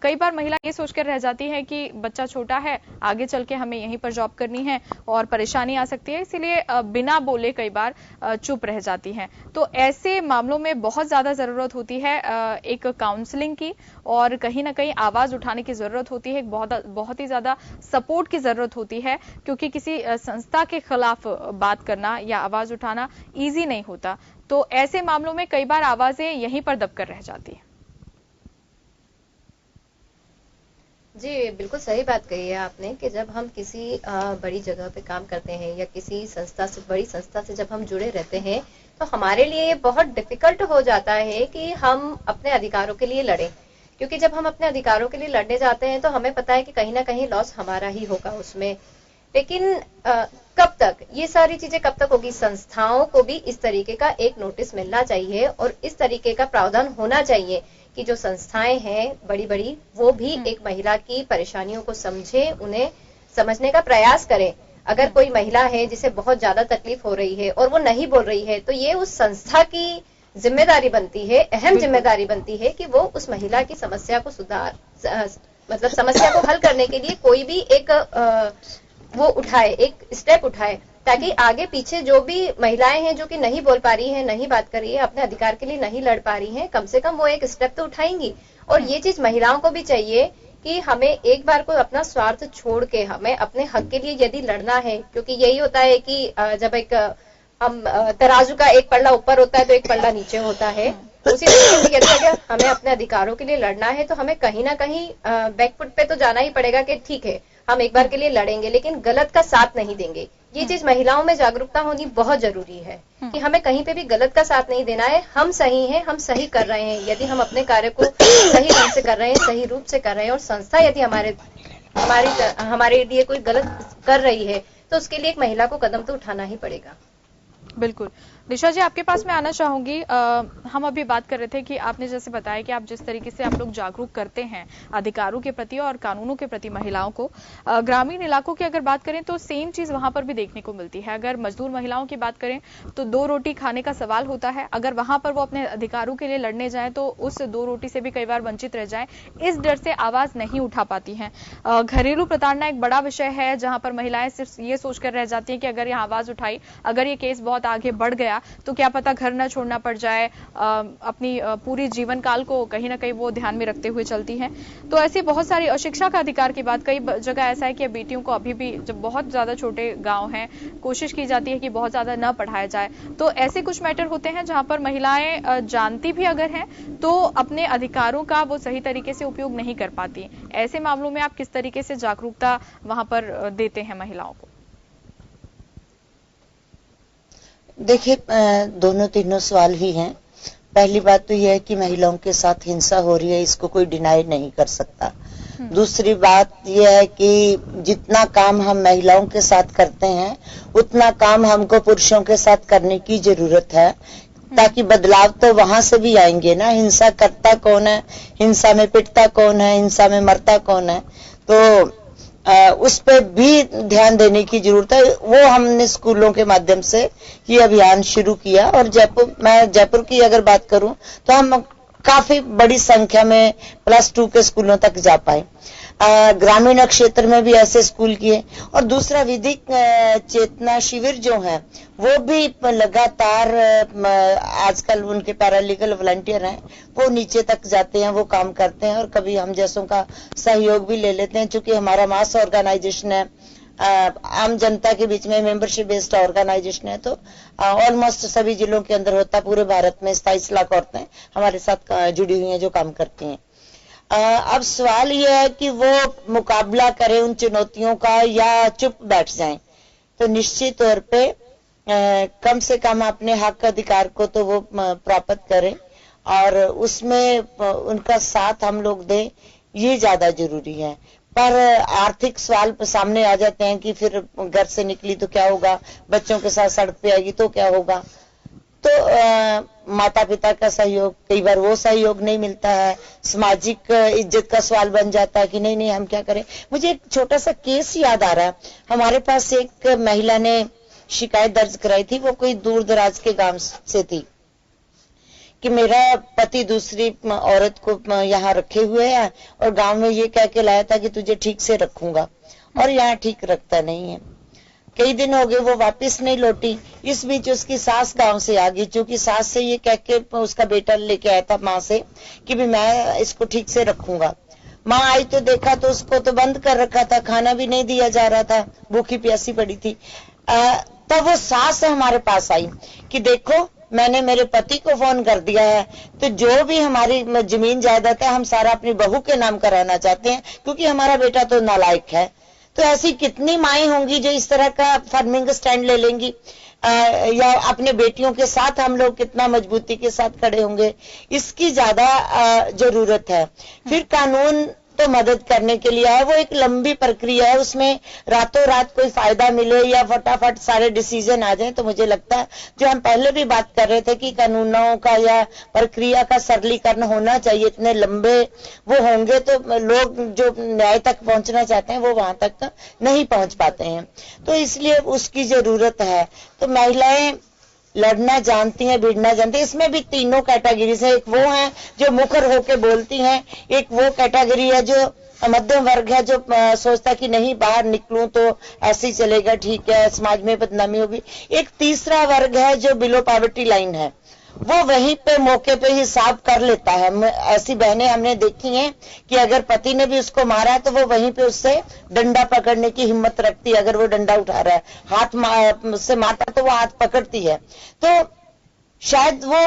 कई बार महिला ये सोचकर रह जाती है कि बच्चा छोटा है, आगे चल के हमें यहीं पर जॉब करनी है और परेशानी आ सकती है, इसीलिए बिना बोले कई बार चुप रह जाती हैं। तो ऐसे मामलों में बहुत ज्यादा जरूरत होती है एक काउंसलिंग की, और कहीं ना कहीं आवाज उठाने की जरूरत होती है, बहुत ही ज्यादा सपोर्ट की जरूरत होती है, क्योंकि किसी संस्था के खिलाफ बात करना या आवाज उठाना इजी नहीं होता। तो ऐसे मामलों में कई बार आवाजें यहीं पर दबकर रह जाती हैं। जी, बिल्कुल सही बात कही है आपने कि जब हम किसी बड़ी जगह पे काम करते हैं या किसी संस्था से, बड़ी संस्था से जब हम जुड़े रहते हैं, तो हमारे लिए ये बहुत डिफिकल्ट हो जाता है कि हम अपने अधिकारों के लिए लड़ें, क्योंकि जब हम अपने अधिकारों के लिए लड़ने जाते हैं तो हमें पता है कि कहीं ना कहीं लॉस हमारा ही होगा उसमें। लेकिन कब तक ये सारी चीजें कब तक होगी? संस्थाओं को भी इस तरीके का एक नोटिस मिलना चाहिए और इस तरीके का प्रावधान होना चाहिए कि जो संस्थाएं हैं बड़ी बड़ी, वो भी एक महिला की परेशानियों को समझे, उन्हें समझने का प्रयास करें। अगर कोई महिला है जिसे बहुत ज्यादा तकलीफ हो रही है और वो नहीं बोल रही है, तो ये उस संस्था की जिम्मेदारी बनती है, अहम जिम्मेदारी बनती है कि वो उस महिला की समस्या को मतलब समस्या को हल करने के लिए कोई भी एक वो उठाए, एक स्टेप उठाए, ताकि आगे पीछे जो भी महिलाएं हैं जो कि नहीं बोल पा रही हैं, नहीं बात कर रही है, अपने अधिकार के लिए नहीं लड़ पा रही हैं, कम से कम वो एक स्टेप तो उठाएंगी। और ये चीज महिलाओं को भी चाहिए कि हमें एक बार को अपना स्वार्थ छोड़ के हमें अपने हक के लिए यदि लड़ना है, क्योंकि यही होता है कि जब एक हम तराजू का एक पल्ला ऊपर होता है तो एक पल्ला नीचे होता है, उसी तरीके से यदि अगर हमें अपने अधिकारों के लिए लड़ना है तो हमें कहीं ना कहीं बैकफुट पे तो जाना ही पड़ेगा कि ठीक है हम एक बार के लिए लड़ेंगे, लेकिन गलत का साथ नहीं देंगे। ये चीज महिलाओं में जागरूकता होनी बहुत जरूरी है कि हमें कहीं पे भी गलत का साथ नहीं देना है। हम सही हैं, हम सही कर रहे हैं, यदि हम अपने कार्य को सही ढंग से कर रहे हैं, सही रूप से कर रहे हैं, और संस्था यदि हमारे लिए कोई गलत कर रही है तो उसके लिए एक महिला को कदम तो उठाना ही पड़ेगा। बिल्कुल। निशा जी, आपके पास मैं आना चाहूंगी। हम अभी बात कर रहे थे कि आपने जैसे बताया कि आप जिस तरीके से आप लोग जागरूक करते हैं अधिकारों के प्रति और कानूनों के प्रति महिलाओं को, ग्रामीण इलाकों की अगर बात करें तो सेम चीज वहां पर भी देखने को मिलती है। अगर मजदूर महिलाओं की बात करें तो 2 रोटी खाने का सवाल होता है, अगर वहां पर वो अपने अधिकारों के लिए लड़ने जाए तो उस 2 रोटी से भी कई बार वंचित रह जाए, इस डर से आवाज नहीं उठा पाती हैं। घरेलू प्रताड़ना एक बड़ा विषय है जहां पर महिलाएं सिर्फ ये सोचकर रह जाती है कि अगर यह आवाज उठाई, अगर ये केस बहुत आगे बढ़ गया तो क्या पता घर न छोड़ना पड़ जाए, अपनी पूरी जीवन काल को कहीं ना कहीं वो ध्यान में रखते हुए चलती हैं। तो ऐसी बहुत सारी, शिक्षा का अधिकार की बात, कई जगह ऐसा है कि बेटियों को अभी भी, जब बहुत ज्यादा छोटे गांव हैं, कोशिश की जाती है कि बहुत ज्यादा न पढ़ाया जाए। तो ऐसे कुछ मैटर होते हैं जहां पर महिलाएं जानती भी अगर हैं तो अपने अधिकारों का वो सही तरीके से उपयोग नहीं कर पाती। ऐसे मामलों में आप किस तरीके से जागरूकता वहां पर देते हैं महिलाओं को? देखिए, दोनों तीनों सवाल ही हैं। पहली बात तो यह है कि महिलाओं के साथ हिंसा हो रही है, इसको कोई डिनाई नहीं कर सकता। दूसरी बात यह है कि जितना काम हम महिलाओं के साथ करते हैं उतना काम हमको पुरुषों के साथ करने की जरूरत है, ताकि बदलाव तो वहां से भी आएंगे ना। हिंसा करता कौन है, हिंसा में पिटता कौन है, हिंसा में मरता कौन है, तो उस पर भी ध्यान देने की जरूरत है। वो हमने स्कूलों के माध्यम से ये अभियान शुरू किया, और मैं जयपुर की अगर बात करूं तो हम काफी बड़ी संख्या में +2 के स्कूलों तक जा पाए। ग्रामीण क्षेत्र में भी ऐसे स्कूल किए, और दूसरा विधिक चेतना शिविर जो है वो भी लगातार, आजकल उनके पैरालीगल वॉलंटियर हैं, वो नीचे तक जाते हैं, वो काम करते हैं, और कभी हम जैसों का सहयोग भी ले लेते हैं। चूंकि हमारा मास ऑर्गेनाइजेशन है, आम जनता के बीच में मेंबरशिप बेस्ड ऑर्गेनाइजेशन है, तो ऑलमोस्ट सभी जिलों के अंदर होता है। पूरे भारत में 27 लाख औरतें हमारे साथ जुड़ी हुई हैं जो काम करती हैं। अब सवाल यह है कि वो मुकाबला करें उन चुनौतियों का या चुप बैठ जाएं। तो निश्चित तौर पे कम से कम अपने हक अधिकार को तो वो प्राप्त करें, और उसमें उनका साथ हम लोग दें, ये ज्यादा जरूरी है। पर आर्थिक सवाल सामने आ जाते हैं कि फिर घर से निकली तो क्या होगा, बच्चों के साथ सड़क पे आएगी तो क्या होगा। तो माता पिता का सहयोग, कई बार वो सहयोग नहीं मिलता है, सामाजिक इज्जत का सवाल बन जाता है कि नहीं नहीं हम क्या करें। मुझे एक छोटा सा केस याद आ रहा है। हमारे पास एक महिला ने शिकायत दर्ज कराई थी, वो कोई दूर दराज के गांव से थी कि मेरा पति दूसरी औरत को यहाँ रखे हुए है और गांव में ये कह के लाया था कि तुझे ठीक से रखूंगा, और यहाँ ठीक रखता नहीं है। कई दिन हो गए वो वापस नहीं लौटी। इस बीच उसकी सास गांव से आ गई, क्योंकि सास से ये कह के उसका बेटा लेके आया था माँ से कि भी मैं इसको ठीक से रखूंगा। माँ आई तो देखा तो उसको तो बंद कर रखा था, खाना भी नहीं दिया जा रहा था, भूखी प्यासी पड़ी थी। तब वो सास हमारे पास आई कि देखो मैंने मेरे पति को फोन कर दिया है, तो जो भी हमारी जमीन जायदाद है हम सारा अपनी बहू के नाम कराना चाहते हैं, क्योंकि हमारा बेटा तो नालायक है। तो ऐसी कितनी माएं होंगी जो इस तरह का फर्मिंग स्टैंड ले लेंगी, या अपने बेटियों के साथ हम लोग कितना मजबूती के साथ खड़े होंगे, इसकी ज्यादा जरूरत है। फिर कानून तो मदद करने के लिए है, वो एक लंबी प्रक्रिया है, उसमें रातों रात कोई फायदा मिले या फटाफट सारे डिसीजन आ जाए। तो मुझे लगता है जो हम पहले भी बात कर रहे थे कि कानूनों का या प्रक्रिया का सरलीकरण होना चाहिए, इतने लंबे वो होंगे तो लोग जो न्याय तक पहुंचना चाहते हैं वो वहां तक नहीं पहुंच पाते हैं, तो इसलिए उसकी जरूरत है। तो महिलाएं लड़ना जानती हैं, भिड़ना जानती हैं। इसमें भी तीनों कैटेगरीज है, एक वो है जो मुखर होके बोलती हैं, एक वो कैटेगरी है जो मध्यम वर्ग है जो सोचता कि नहीं बाहर निकलूं तो ऐसे ही चलेगा, ठीक है, समाज में बदनामी होगी। एक तीसरा वर्ग है जो बिलो पॉवर्टी लाइन है, वो वहीं पे मौके पे हिसाब कर लेता है। ऐसी बहनें हमने देखी हैं कि अगर पति ने भी उसको मारा है तो वो वहीं पे उससे डंडा पकड़ने की हिम्मत रखती है। अगर वो डंडा उठा रहा है, हाथ से मारता तो वो हाथ पकड़ती है। तो शायद वो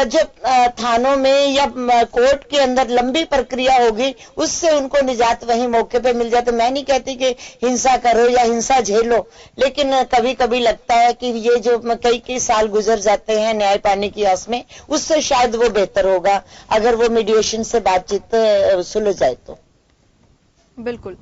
जो थानों में या कोर्ट के अंदर लंबी प्रक्रिया होगी, उससे उनको निजात वहीं मौके पे मिल जाए। तो मैं नहीं कहती कि हिंसा करो या हिंसा झेलो, लेकिन कभी कभी लगता है कि ये जो कई साल गुजर जाते हैं न्याय पाने की आस में, उससे शायद वो बेहतर होगा अगर वो मीडिएशन से बातचीत सुलझ जाए तो। बिल्कुल।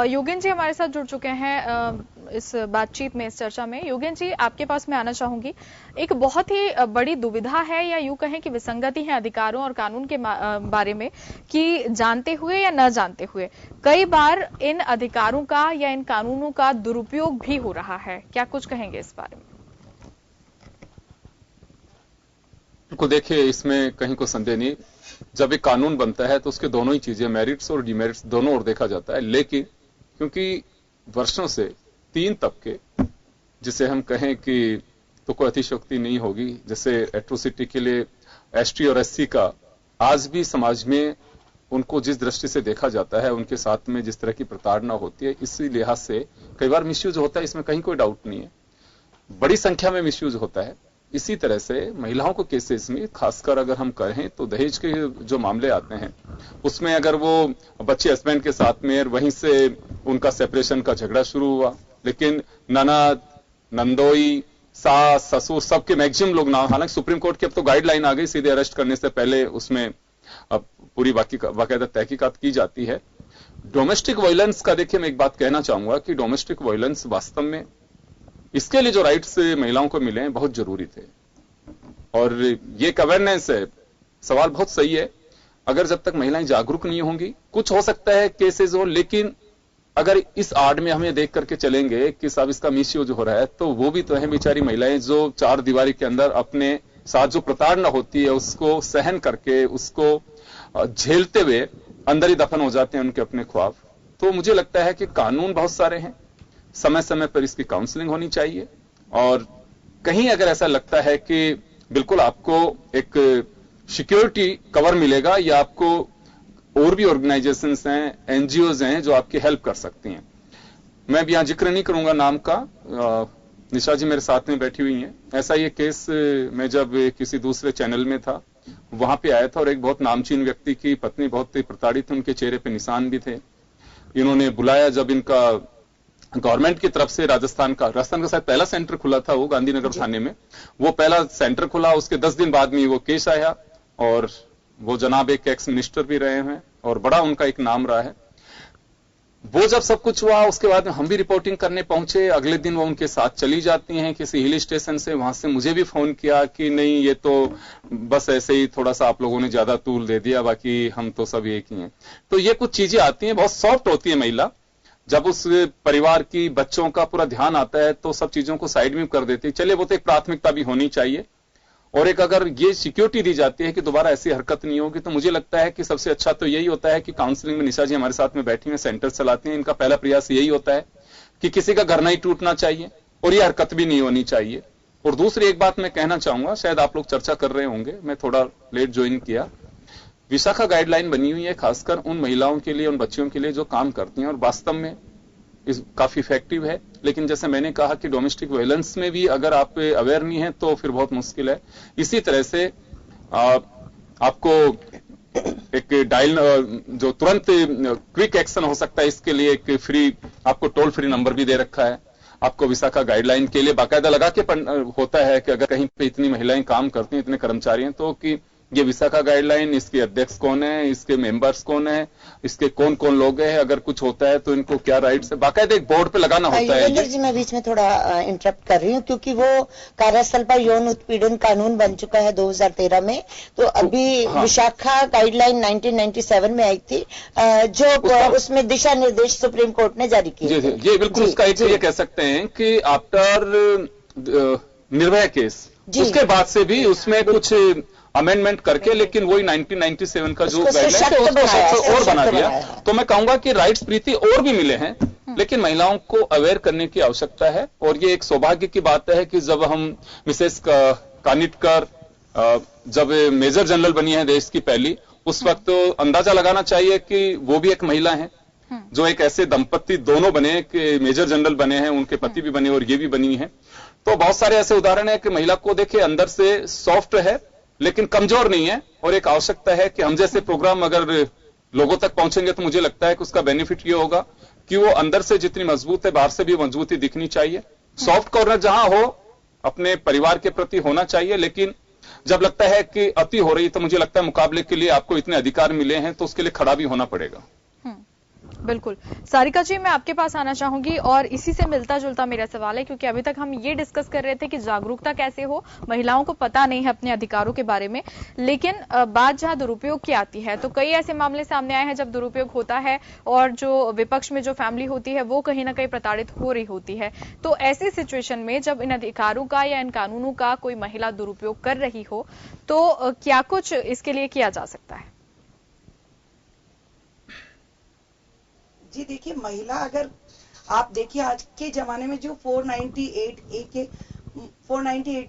योगेन जी हमारे साथ जुड़ चुके हैं इस बातचीत में, इस चर्चा में। योगेन जी, आपके पास मैं आना चाहूंगी। एक बहुत ही बड़ी दुविधा है या यूं कहें कि विसंगति है अधिकारों और कानून के बारे में, कि जानते हुए या न जानते हुए कई बार इन अधिकारों का या इन कानूनों का दुरुपयोग भी हो रहा है। क्या कुछ कहेंगे इस बारे में? को देखिए, इसमें कहीं को संदेह नहीं, जब एक कानून बनता है तो उसके दोनों ही चीजें, मेरिट्स और डिमेरिट्स दोनों ओर देखा जाता है। लेकिन क्योंकि वर्षों से तीन तबके, जिसे हम कहें कि तो कोई अतिशयोक्ति नहीं होगी, जैसे एट्रोसिटी के लिए एसटी और एससी का आज भी समाज में उनको जिस दृष्टि से देखा जाता है, उनके साथ में जिस तरह की प्रताड़ना होती है, इसी लिहाज से कई बार मिसयूज होता है, इसमें कहीं कोई डाउट नहीं है, बड़ी संख्या में मिसयूज होता है। इसी तरह से महिलाओं को केसेस में खासकर अगर हम कहें तो दहेज के जो मामले आते हैं, उसमें अगर वो बच्चे हस्बैंड के साथ में वहीं से उनका सेपरेशन का झगड़ा शुरू हुआ, लेकिन ननद, नंदोई, सास, ससुर सबके मैक्सिमम लोग ना, हालांकि सुप्रीम कोर्ट की अब तो गाइडलाइन आ गई, सीधे अरेस्ट करने से पहले उसमें अब पूरी बाकायदा तहकीकात की जाती है। डोमेस्टिक वायलेंस का देखिए, मैं एक बात कहना चाहूंगा कि डोमेस्टिक वायलेंस वास्तव में इसके लिए जो राइट्स महिलाओं को मिले हैं बहुत जरूरी थे, और ये एक अवेयरनेस है। सवाल बहुत सही है, अगर जब तक महिलाएं जागरूक नहीं होंगी, कुछ हो सकता है केसेस हो, लेकिन अगर इस आड़ में हम ये देख करके चलेंगे कि साहब इसका मिसयूज हो रहा है, तो वो भी तो है बेचारी महिलाएं जो चार दीवारी के अंदर अपने साथ जो प्रताड़ना होती है उसको सहन करके, उसको झेलते हुए अंदर ही दफन हो जाते हैं उनके अपने ख्वाब। तो मुझे लगता है कि कानून बहुत सारे हैं, समय समय पर इसकी काउंसलिंग होनी चाहिए, और कहीं अगर ऐसा लगता है कि बिल्कुल आपको एक सिक्योरिटी कवर मिलेगा, या आपको और भी ऑर्गेनाइजेशंस हैं, एनजीओज हैं जो आपकी हेल्प कर सकती हैं। मैं भी यहां जिक्र नहीं करूंगा नाम का, निशा जी मेरे साथ में बैठी हुई हैं। ऐसा ये केस मैं जब किसी दूसरे चैनल में था वहां पे आया था, और एक बहुत नामचीन व्यक्ति की पत्नी बहुत प्रताड़ित थी, उनके चेहरे पे निशान भी थे। इन्होंने बुलाया, जब इनका गवर्नमेंट की तरफ से राजस्थान का शायद पहला सेंटर खुला था, वो गांधीनगर थाने में, वो पहला सेंटर खुला, उसके 10 दिन बाद में वो केस आया, और वो जनाब एक एक्स मिनिस्टर भी रहे हैं और बड़ा उनका एक नाम रहा है। वो जब सब कुछ हुआ उसके बाद में हम भी रिपोर्टिंग करने पहुंचे। अगले दिन वो उनके साथ चली जाती हैं किसी हिल स्टेशन से, वहां से मुझे भी फोन किया कि नहीं ये तो बस ऐसे ही थोड़ा सा आप लोगों ने ज्यादा तूल दे दिया, बाकी हम तो सब एक ही हैं। तो ये कुछ चीजें आती हैं, बहुत सॉफ्ट होती है महिला। जब उस परिवार की बच्चों का पूरा ध्यान आता है तो सब चीजों को साइड में कर देती है। चलिए वो तो एक प्राथमिकता भी होनी चाहिए, और एक अगर ये सिक्योरिटी दी जाती है कि दोबारा ऐसी हरकत नहीं होगी, तो मुझे लगता है कि सबसे अच्छा तो यही होता है कि काउंसलिंग में निशा जी हमारे साथ में बैठी हैं, सेंटर चलाती हैं। इनका पहला प्रयास यही होता है कि किसी का घर नहीं टूटना चाहिए और ये हरकत भी नहीं होनी चाहिए। और दूसरी एक बात मैं कहना चाहूंगा, शायद आप लोग चर्चा कर रहे होंगे, मैं थोड़ा लेट ज्वाइन किया। विशाखा गाइडलाइन बनी हुई है खासकर उन महिलाओं के लिए, उन बच्चियों के लिए जो काम करती हैं, और वास्तव में काफी इफेक्टिव है। लेकिन जैसे मैंने कहा कि डोमेस्टिक वायलेंस में भी अगर आप अवेयर नहीं है तो फिर बहुत मुश्किल है। इसी तरह से आपको एक डायल जो तुरंत क्विक एक्शन हो सकता है, इसके लिए एक फ्री आपको टोल फ्री नंबर भी दे रखा है। आपको विशाखा गाइडलाइन के लिए बाकायदा लगा के होता है कि अगर कहीं पे इतनी महिलाएं काम करती हैं, इतने कर्मचारी हैं, तो कि ये विशाखा गाइडलाइन, इसके अध्यक्ष कौन है, इसके मेंबर्स कौन है, इसके कौन कौन लोग हैं, अगर कुछ होता है तो इनको क्या राइट्स है, बाकायदा एक बोर्ड पे लगाना होता है। योगेंद्र जी, मैं बीच में थोड़ा इंटरप्ट कर रही हूँ क्योंकि वो कार्यस्थल पर यौन उत्पीड़न कानून बन चुका है 2013 में। तो अभी हाँ। विशाखा गाइडलाइन 1997 में आई थी, जो उसमें दिशा निर्देश सुप्रीम कोर्ट ने जारी किए। ये बिल्कुल उसका एक ये कह सकते हैं कि आफ्टर निर्भया केस, उसके बाद से भी उसमें कुछ अमेंडमेंट करके, लेकिन वही 1997 का जो गाइडलाइन है उसको सख्त और बना दिया। तो मैं कहूंगा कि राइट्स प्रीति और भी मिले हैं, लेकिन महिलाओं को अवेयर करने की आवश्यकता है। और ये एक सौभाग्य की बात है कि जब हम मिसेस कानिटकर जब मेजर जनरल बनी है देश की पहली, उस वक्त तो अंदाजा लगाना चाहिए कि वो भी एक महिला है। जो एक ऐसे दंपत्ति दोनों बने कि मेजर जनरल बने हैं, उनके पति भी बने और ये भी बनी है। तो बहुत सारे ऐसे उदाहरण है कि महिला को देखिए अंदर से सॉफ्ट है लेकिन कमजोर नहीं है, और एक आवश्यकता है कि हम जैसे प्रोग्राम अगर लोगों तक पहुंचेंगे तो मुझे लगता है कि उसका बेनिफिट ये होगा कि वो अंदर से जितनी मजबूत है बाहर से भी मजबूती दिखनी चाहिए। सॉफ्ट कॉर्नर जहां हो अपने परिवार के प्रति होना चाहिए, लेकिन जब लगता है कि अति हो रही तो मुझे लगता है मुकाबले के लिए आपको इतने अधिकार मिले हैं तो उसके लिए खड़ा भी होना पड़ेगा। बिल्कुल। सारिका जी, मैं आपके पास आना चाहूंगी और इसी से मिलता जुलता मेरा सवाल है, क्योंकि अभी तक हम ये डिस्कस कर रहे थे कि जागरूकता कैसे हो, महिलाओं को पता नहीं है अपने अधिकारों के बारे में, लेकिन बात जहां दुरुपयोग की आती है तो कई ऐसे मामले सामने आए हैं जब दुरुपयोग होता है और जो विपक्ष में जो फैमिली होती है वो कहीं ना कहीं प्रताड़ित हो रही होती है। तो ऐसी सिचुएशन में जब इन अधिकारों का या इन कानूनों का कोई महिला दुरुपयोग कर रही हो तो क्या कुछ इसके लिए किया जा सकता है? जी देखिए, महिला अगर आप देखिए आज के जमाने में जो 498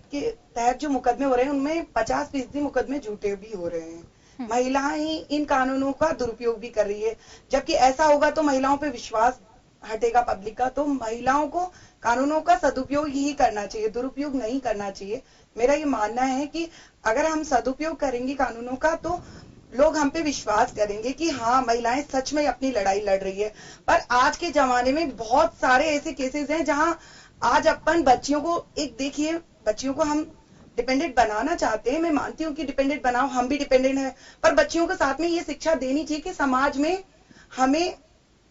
के तहत जो मुकदमे हो रहे हैं उनमें 50% मुकदमे झूठे भी हो रहे हैं। महिलाएं ही इन कानूनों का दुरुपयोग भी कर रही है, जबकि ऐसा होगा तो महिलाओं पे विश्वास हटेगा पब्लिक का। तो महिलाओं को कानूनों का सदुपयोग ही करना चाहिए, दुरुपयोग नहीं करना चाहिए। मेरा ये मानना है कि अगर हम सदुपयोग करेंगे कानूनों का तो लोग हम पे विश्वास करेंगे कि हाँ महिलाएं सच में अपनी लड़ाई लड़ रही है। पर आज के जमाने में बहुत सारे ऐसे केसेस हैं जहां आज अपन बच्चियों को, एक देखिए बच्चियों को हम डिपेंडेंट बनाना चाहते हैं। मैं मानती हूँ कि डिपेंडेंट बनाओ, हम भी डिपेंडेंट हैं, पर बच्चियों को साथ में ये शिक्षा देनी चाहिए कि समाज में हमें,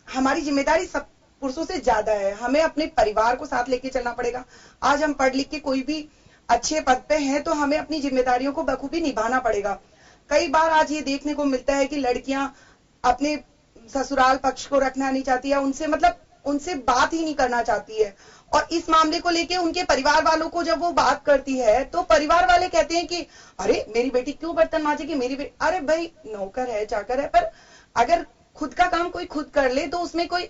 हमारी जिम्मेदारी सब पुरुषों से ज्यादा है। हमें अपने परिवार को साथ लेके चलना पड़ेगा। आज हम पढ़ लिख के कोई भी अच्छे पद पे हैं तो हमें अपनी जिम्मेदारियों को बखूबी निभाना पड़ेगा। कई बार आज ये देखने को मिलता है कि लड़कियां अपने ससुराल पक्ष को रखना नहीं चाहती है, उनसे बात ही नहीं करना चाहती है। और इस मामले को लेके उनके परिवार वालों को जब वो बात करती है तो परिवार वाले कहते हैं कि अरे मेरी बेटी क्यों बर्तन मांजेगी, मेरी बेटी, अरे भाई नौकर है चाकर है, पर अगर खुद का काम कोई खुद कर ले तो उसमें कोई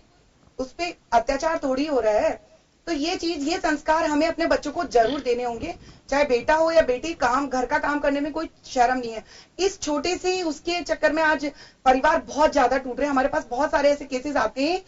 उस पर अत्याचार थोड़ी हो रहा है। तो ये चीज, ये संस्कार हमें अपने बच्चों को जरूर देने होंगे, चाहे बेटा हो या बेटी। काम, घर का काम करने में कोई शर्म नहीं है। इस छोटे से उसके चक्कर में आज परिवार बहुत ज्यादा टूट रहे हैं। हमारे पास बहुत सारे ऐसे केसेस आते हैं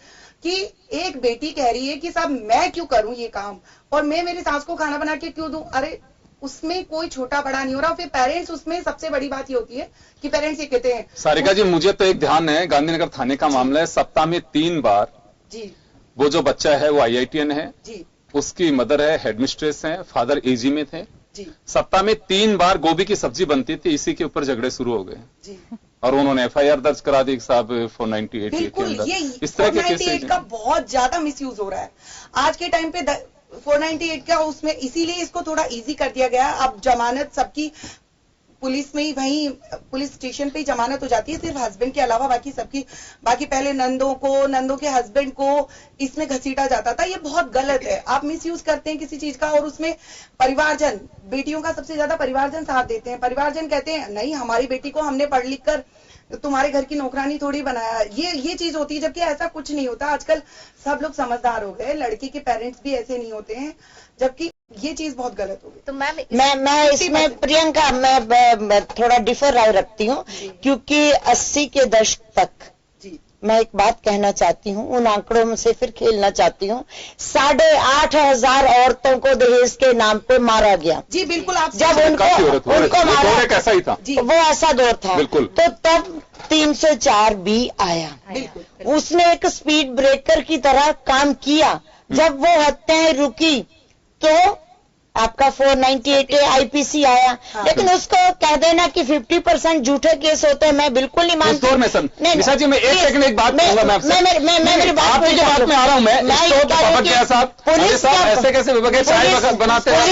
कि एक बेटी कह रही है कि साहब मैं क्यों करूं ये काम, और मैं मेरी सास को खाना बना के क्यों दूं। अरे उसमें कोई छोटा बड़ा नहीं हो रहा। फिर पेरेंट्स, उसमें सबसे बड़ी बात ये होती है कि पेरेंट्स ये कहते हैं। सारिका जी, मुझे तो एक ध्यान है, गांधीनगर थाने का मामला है, सप्ताह में 3 बार जी, वो जो बच्चा है वो IITN है जी, उसकी मदर है हेडमिस्ट्रेस है, फादर AG में थे जी, सप्ताह में 3 बार गोभी की सब्जी बनती थी, इसी के ऊपर झगड़े शुरू हो गए। जी। और उन्होंने FIR दर्ज करा दी साहब 498 के बिल्कुल, अंदर। ये इस तरह के 498 केसेस का बहुत ज्यादा मिसयूज हो रहा है आज के टाइम पे। 498 का उसमें इसीलिए इसको थोड़ा इजी कर दिया गया। अब जमानत सबकी पुलिस में ही, वहीं पुलिस स्टेशन पे ही जमानत हो जाती है, सिर्फ हस्बैंड के अलावा बाकी पहले नंदों के हस्बैंड को इसमें घसीटा जाता था। ये बहुत गलत है। आप मिसयूज करते हैं किसी चीज का, और उसमें परिवारजन, बेटियों का सबसे ज्यादा परिवारजन साथ देते हैं। परिवारजन कहते हैं नहीं, हमारी बेटी को हमने पढ़ लिख कर तुम्हारे घर की नौकरानी थोड़ी बनाया। ये चीज होती है, जबकि ऐसा कुछ नहीं होता। आजकल सब लोग समझदार हो गए, लड़की के पेरेंट्स भी ऐसे नहीं होते हैं, जबकि ये चीज बहुत गलत हो गई। तो मैम मैं इसमें प्रियंका मैं थोड़ा डिफर राय रखती हूँ, क्योंकि 80 के दशक तक मैं एक बात कहना चाहती हूँ, उन आंकड़ों में से फिर खेलना चाहती हूँ। 8,500 औरतों को दहेज के नाम पे मारा गया। जी बिल्कुल, आप जब उनको मारा कैसा ही था, वो ऐसा दौर था। बिल्कुल। तो तब 304B आया, उसने एक स्पीड ब्रेकर की तरह काम किया। जब वो हत्याएं रुकी तो आपका 498 IPC आया। हाँ। लेकिन उसको कह देना कि 50% झूठे केस होते हैं, मैं बिल्कुल नहीं मानती। निशा जी, मैं एक सेकंड एक बात कहूंगा मैं आपसे। मैं मेरी बात में आ रहा हूं। मैं पुलिस ऐसे कैसे बनाते हैं?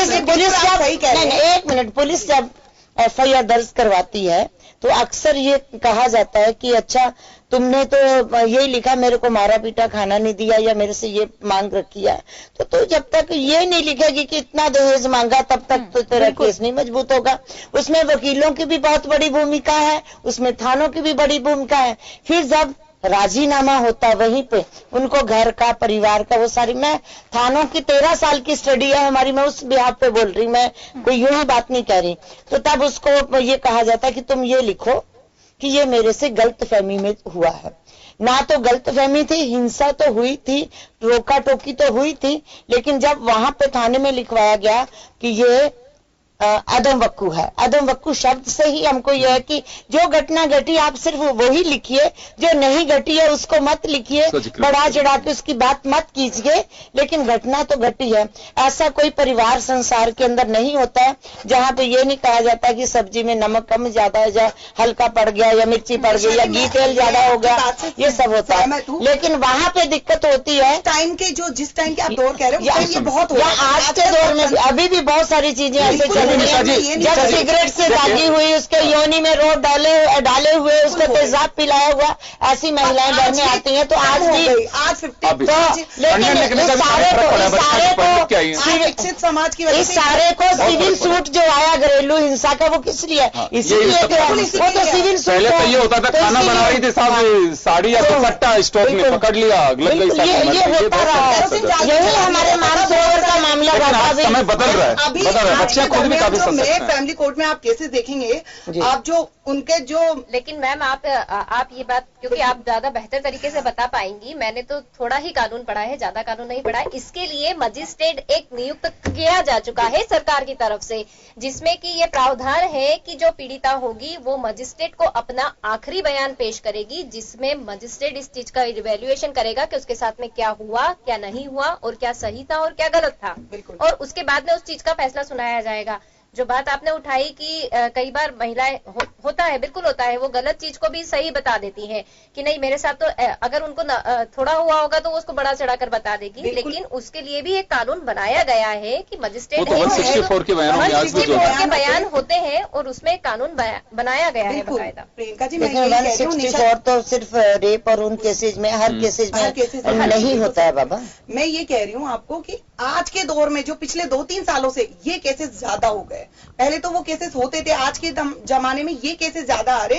एक मिनट, पुलिस जब FIR दर्ज करवाती है तो अक्सर ये कहा जाता है कि अच्छा तुमने तो यही लिखा, मेरे को मारा पीटा खाना नहीं दिया, या मेरे से ये मांग रखी है। तो जब तक ये नहीं लिखेगी कि इतना दहेज मांगा, तब तक तो तेरा केस नहीं मजबूत होगा। उसमें वकीलों की भी बहुत बड़ी भूमिका है, उसमें थानों की भी बड़ी भूमिका है। फिर जब राजीनामा होता वहीं पे उनको घर का, परिवार का, वो सारी, मैं थानों की 13 साल की स्टडी है हमारी, मैं उस बिहाफ पे बोल रही, मैं कोई यूं ही बात नहीं कह रही। तो तब उसको ये कहा जाता है कि तुम ये लिखो कि ये मेरे से गलतफहमी में हुआ है। ना तो गलतफहमी थी, हिंसा तो हुई थी, रोका टोकी तो हुई थी, लेकिन जब वहां पे थाने में लिखवाया गया कि ये अदम वक्कू है। अदम वक्कू शब्द से ही हमको यह है कि जो घटना घटी आप सिर्फ वही लिखिए, जो नहीं घटी है उसको मत लिखिए, बढ़ा चढ़ा के उसकी बात मत कीजिए, लेकिन घटना तो घटी है। ऐसा कोई परिवार संसार के अंदर नहीं होता है जहाँ पे ये नहीं कहा जाता कि सब्जी में नमक कम ज्यादा है, या हल्का पड़ गया, या मिर्ची पड़ गई, या घी तेल ज्यादा हो गया, ये सब होता है। लेकिन वहाँ पे दिक्कत होती है टाइम के, जो जिस टाइम के आप दौर कह रहे हो, ये बहुत आज के दौर में अभी भी बहुत सारी चीजें ऐसे जब सिगरेट से दागी हुई, उसके योनि में रोट डाले हुए, उसको तेजाब पिलाया हुआ, ऐसी महिलाएं डरने आती हैं। तो आज भी लेकिन इस सारे को सिविल सूट जो आया घरेलू हिंसा का, वो किस लिए? इसीलिए वो तो सिविल सूट पहले तो ये होता था, खाना बना रही थी साहब, साड़ी या दुपट्टा स्टोव में पकड़ लिया, ये होता रहा है। यही हमारे मानसरोवर का मामला रहा। समय बदल रहा है, बच्चे खुद भी काफी फैमिली कोर्ट में आप केसेस देखेंगे, आप जो उनके जो, लेकिन मैम आप ये बात, क्योंकि आप ज्यादा बेहतर तरीके से बता पाएंगी, मैंने तो थोड़ा ही कानून पढ़ा है, ज्यादा कानून नहीं पढ़ा है। इसके लिए मजिस्ट्रेट एक नियुक्त किया जा चुका है सरकार की तरफ से, जिसमें कि ये प्रावधान है कि जो पीड़िता होगी वो मजिस्ट्रेट को अपना आखिरी बयान पेश करेगी, जिसमें मजिस्ट्रेट इस चीज का इवैल्यूएशन करेगा कि उसके साथ में क्या हुआ, क्या नहीं हुआ, और क्या सही था और क्या गलत था, और उसके बाद में उस चीज का फैसला सुनाया जाएगा। जो बात आपने उठाई कि कई बार महिलाएं होता है, बिल्कुल होता है, वो गलत चीज को भी सही बता देती हैं कि नहीं मेरे साथ तो, अगर उनको थोड़ा हुआ होगा तो वो उसको बड़ा चढ़ाकर बता देगी। लेकिन उसके लिए भी एक कानून बनाया गया है कि मजिस्ट्रेट 164 के बयान होते हैं, और उसमें कानून बनाया गया है बाकायदा। प्रियंका जी, 164 तो सिर्फ रेप और उन केसेज में, हर केसेज में नहीं होता है बाबा। मैं ये कह रही हूँ आपको कि आज के दौर में जो पिछले 2-3 सालों से ये केसेस ज्यादा हो गए। पहले तो वो केसेस होते थे, आज के जमाने में ये केसेस ज्यादा आ रहे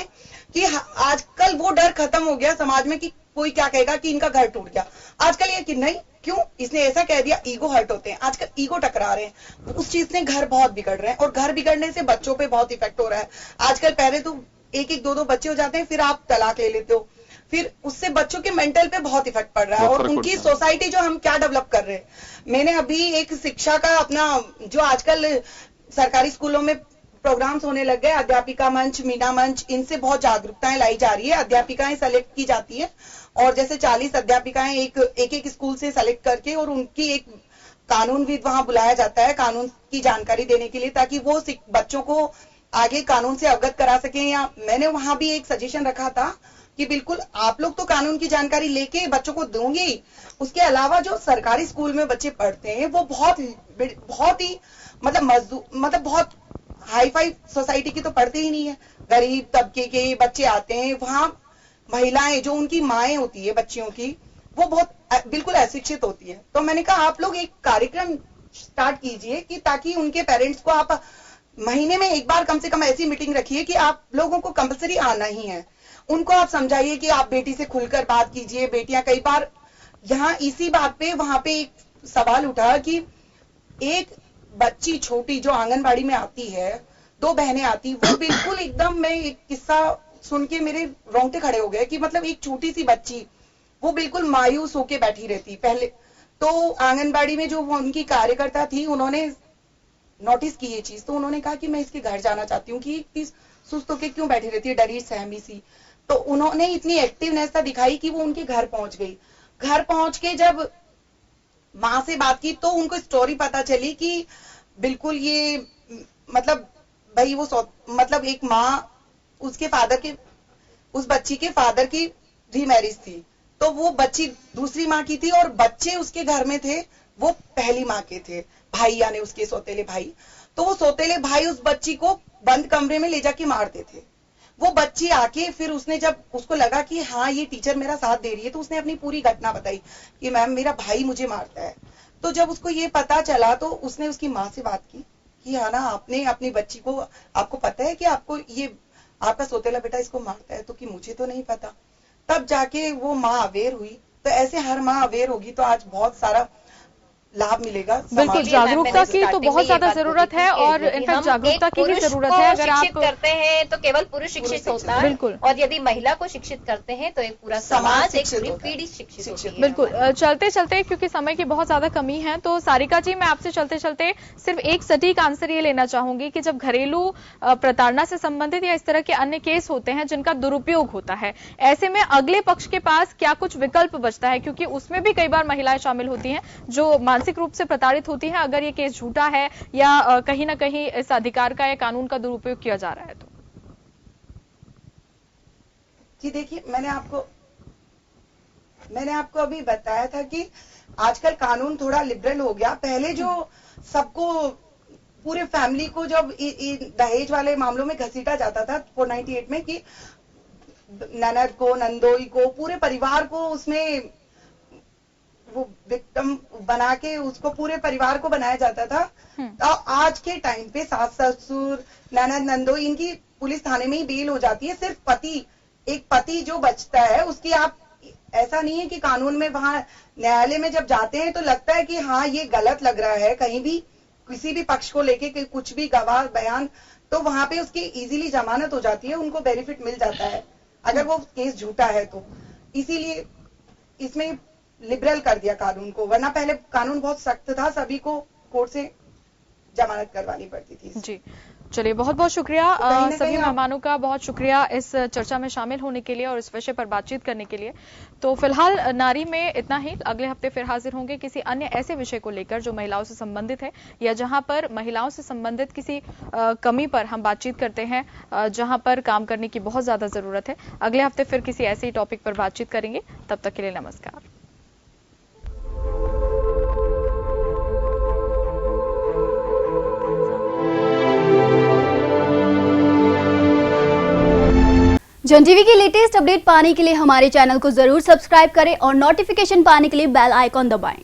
कि आजकल वो डर खत्म हो गया समाज में कि कोई क्या कहेगा कि इनका घर टूट गया। आजकल ये कि नहीं, क्यों इसने ऐसा कह दिया, ईगो हर्ट होते हैं, आजकल ईगो टकरा रहे हैं, उस चीज से घर बहुत बिगड़ रहे हैं, और घर बिगड़ने से बच्चों पे बहुत इफेक्ट हो रहा है। आजकल पहले तो 1-1, 2-2 बच्चे हो जाते हैं, फिर आप तलाक ले लेते हो, फिर उससे बच्चों के मेंटल पे बहुत इफेक्ट पड़ रहा है, और उनकी सोसाइटी जो हम क्या डेवलप कर रहे हैं। मैंने अभी एक शिक्षा का अपना, जो आजकल सरकारी स्कूलों में प्रोग्राम्स होने लग गए, अध्यापिका मंच, मीना मंच, इनसे बहुत जागरूकताएं लाई जा रही है। अध्यापिकाएं सेलेक्ट की जाती है, और जैसे 40 अध्यापिकाएं एक स्कूल से सेलेक्ट करके, और उनकी एक कानूनविद वहां बुलाया जाता है कानून की जानकारी देने के लिए, ताकि वो बच्चों को आगे कानून से अवगत करा सकें। या मैंने वहां भी एक सजेशन रखा था कि बिल्कुल आप लोग तो कानून की जानकारी लेके बच्चों को दोगे ही, उसके अलावा जो सरकारी स्कूल में बच्चे पढ़ते हैं वो बहुत ही मतलब बहुत हाई फाई सोसाइटी की तो पढ़ते ही नहीं है, गरीब तबके के बच्चे आते हैं। वहां महिलाएं जो उनकी माएं होती है बच्चियों की, वो बहुत बिल्कुल अशिक्षित होती है। तो मैंने कहा आप लोग एक कार्यक्रम स्टार्ट कीजिए कि ताकि उनके पेरेंट्स को आप महीने में एक बार कम से कम ऐसी मीटिंग रखिए कि आप लोगों को कंपलसरी आना ही है। उनको आप समझाइए कि आप बेटी से खुलकर बात कीजिए। बेटियां कई बार यहाँ इसी बात पे वहां पे एक सवाल उठा कि एक बच्ची छोटी जो आंगनबाड़ी में आती है, 2 बहनें आती, वो बिल्कुल एकदम, मैं एक किस्सा सुन के मेरे रोंगटे खड़े हो गए कि मतलब एक छोटी सी बच्ची वो बिल्कुल मायूस होके बैठी रहती। पहले तो आंगनबाड़ी में जो उनकी कार्यकर्ता थी उन्होंने नोटिस की ये चीज, तो उन्होंने कहा कि मैं इसके घर जाना चाहती हूँ कि इतनी सुस्त होके क्यों बैठी रहती है, डरी सहमी सी। तो उन्होंने इतनी एक्टिवनेस दिखाई कि वो उनके घर पहुंच गई। घर पहुंच के जब माँ से बात की तो उनको स्टोरी पता चली कि बिल्कुल ये मतलब भाई वो मतलब एक माँ उसके फादर के, उस बच्ची के फादर की रीमैरिज थी, तो वो बच्ची दूसरी माँ की थी और बच्चे उसके घर में थे वो पहली माँ के थे, भाई यानी उसके सौतेले भाई। तो वो सौतेले भाई उस बच्ची को बंद कमरे में ले जाके मारते थे। वो बच्ची आके फिर उसने जब उसको लगा कि हाँ ये टीचर मेरा साथ दे रही है, तो उसने अपनी पूरी घटना बताई कि मैम मेरा भाई मुझे मारता है। तो जब उसको ये पता चला तो उसने उसकी माँ से बात की कि हाँ ना, आपने अपनी बच्ची को, आपको पता है कि आपको ये आपका सौतेला बेटा इसको मारता है? तो कि मुझे तो नहीं पता। तब जाके वो माँ अवेयर हुई। तो ऐसे हर माँ अवेयर होगी तो आज बहुत सारा लाभ मिलेगा। बिल्कुल, जागरूकता की तो बहुत ज्यादा जरूरत है और इनफैक्ट जागरूकता की भी जरूरत है। अगर आप करते हैं तो केवल पुरुष शिक्षित होता है, बिल्कुल, और यदि महिला को शिक्षित करते हैं तो एक पूरा समाज, एक पूरी पीढ़ी शिक्षित होती है। बिल्कुल। चलते चलते क्योंकि समय की बहुत ज्यादा कमी है, तो सारिका जी मैं आपसे चलते चलते सिर्फ एक सटीक आंसर ये लेना चाहूंगी कि जब घरेलू प्रताड़ना से संबंधित या इस तरह के अन्य केस होते हैं जिनका दुरुपयोग होता है, ऐसे में अगले पक्ष के पास क्या कुछ विकल्प बचता है? क्योंकि उसमें भी कई बार महिलाएं शामिल होती हैं जो मानसिक रूप से प्रताड़ित होती हैं, अगर ये केस झूठा है या कहीं ना कहीं इस अधिकार का या कानून का दुरुपयोग किया जा रहा है तो। जी देखिए, मैंने आपको अभी बताया था कि आजकल कानून थोड़ा लिबरल हो गया। पहले जो सबको, पूरे फैमिली को जब दहेज वाले मामलों में घसीटा जाता था 498 में कि ननद को, नंदोई को, पूरे परिवार को उसमें वो विक्टिम बना के उसको पूरे परिवार को बनाया जाता था। तो आज के टाइम पे सास ससुर, ननद, नंदोई, इनकी पुलिस थाने में ही बेल हो जाती है। सिर्फ पति, एक पति जो बचता है उसकी, आप ऐसा नहीं है कि कानून में वहां न्यायालय में जब जाते हैं तो लगता है कि हाँ ये गलत लग रहा है, कहीं भी किसी भी पक्ष को लेके कुछ भी गवाह बयान, तो वहां पे उसकी इजीली जमानत हो जाती है, उनको बेनिफिट मिल जाता है अगर वो केस झूठा है तो। इसीलिए इसमें लिबरल कर दिया कानून को, वरना पहले कानून बहुत सख्त था, सभी को कोर्ट से जमानत करवानी पड़ती थी। जी चलिए, बहुत बहुत शुक्रिया सभी मेहमानों का, बहुत शुक्रिया इस चर्चा में शामिल होने के लिए और इस विषय पर बातचीत करने के लिए। तो फिलहाल नारी में इतना ही। अगले हफ्ते फिर हाजिर होंगे किसी अन्य ऐसे विषय को लेकर जो महिलाओं से संबंधित है या जहां पर महिलाओं से संबंधित किसी कमी पर हम बातचीत करते हैं, जहां पर काम करने की बहुत ज्यादा जरूरत है। अगले हफ्ते फिर किसी ऐसे ही टॉपिक पर बातचीत करेंगे। तब तक के लिए नमस्कार। जन टीवी की लेटेस्ट अपडेट पाने के लिए हमारे चैनल को जरूर सब्सक्राइब करें और नोटिफिकेशन पाने के लिए बेल आइकॉन दबाएं।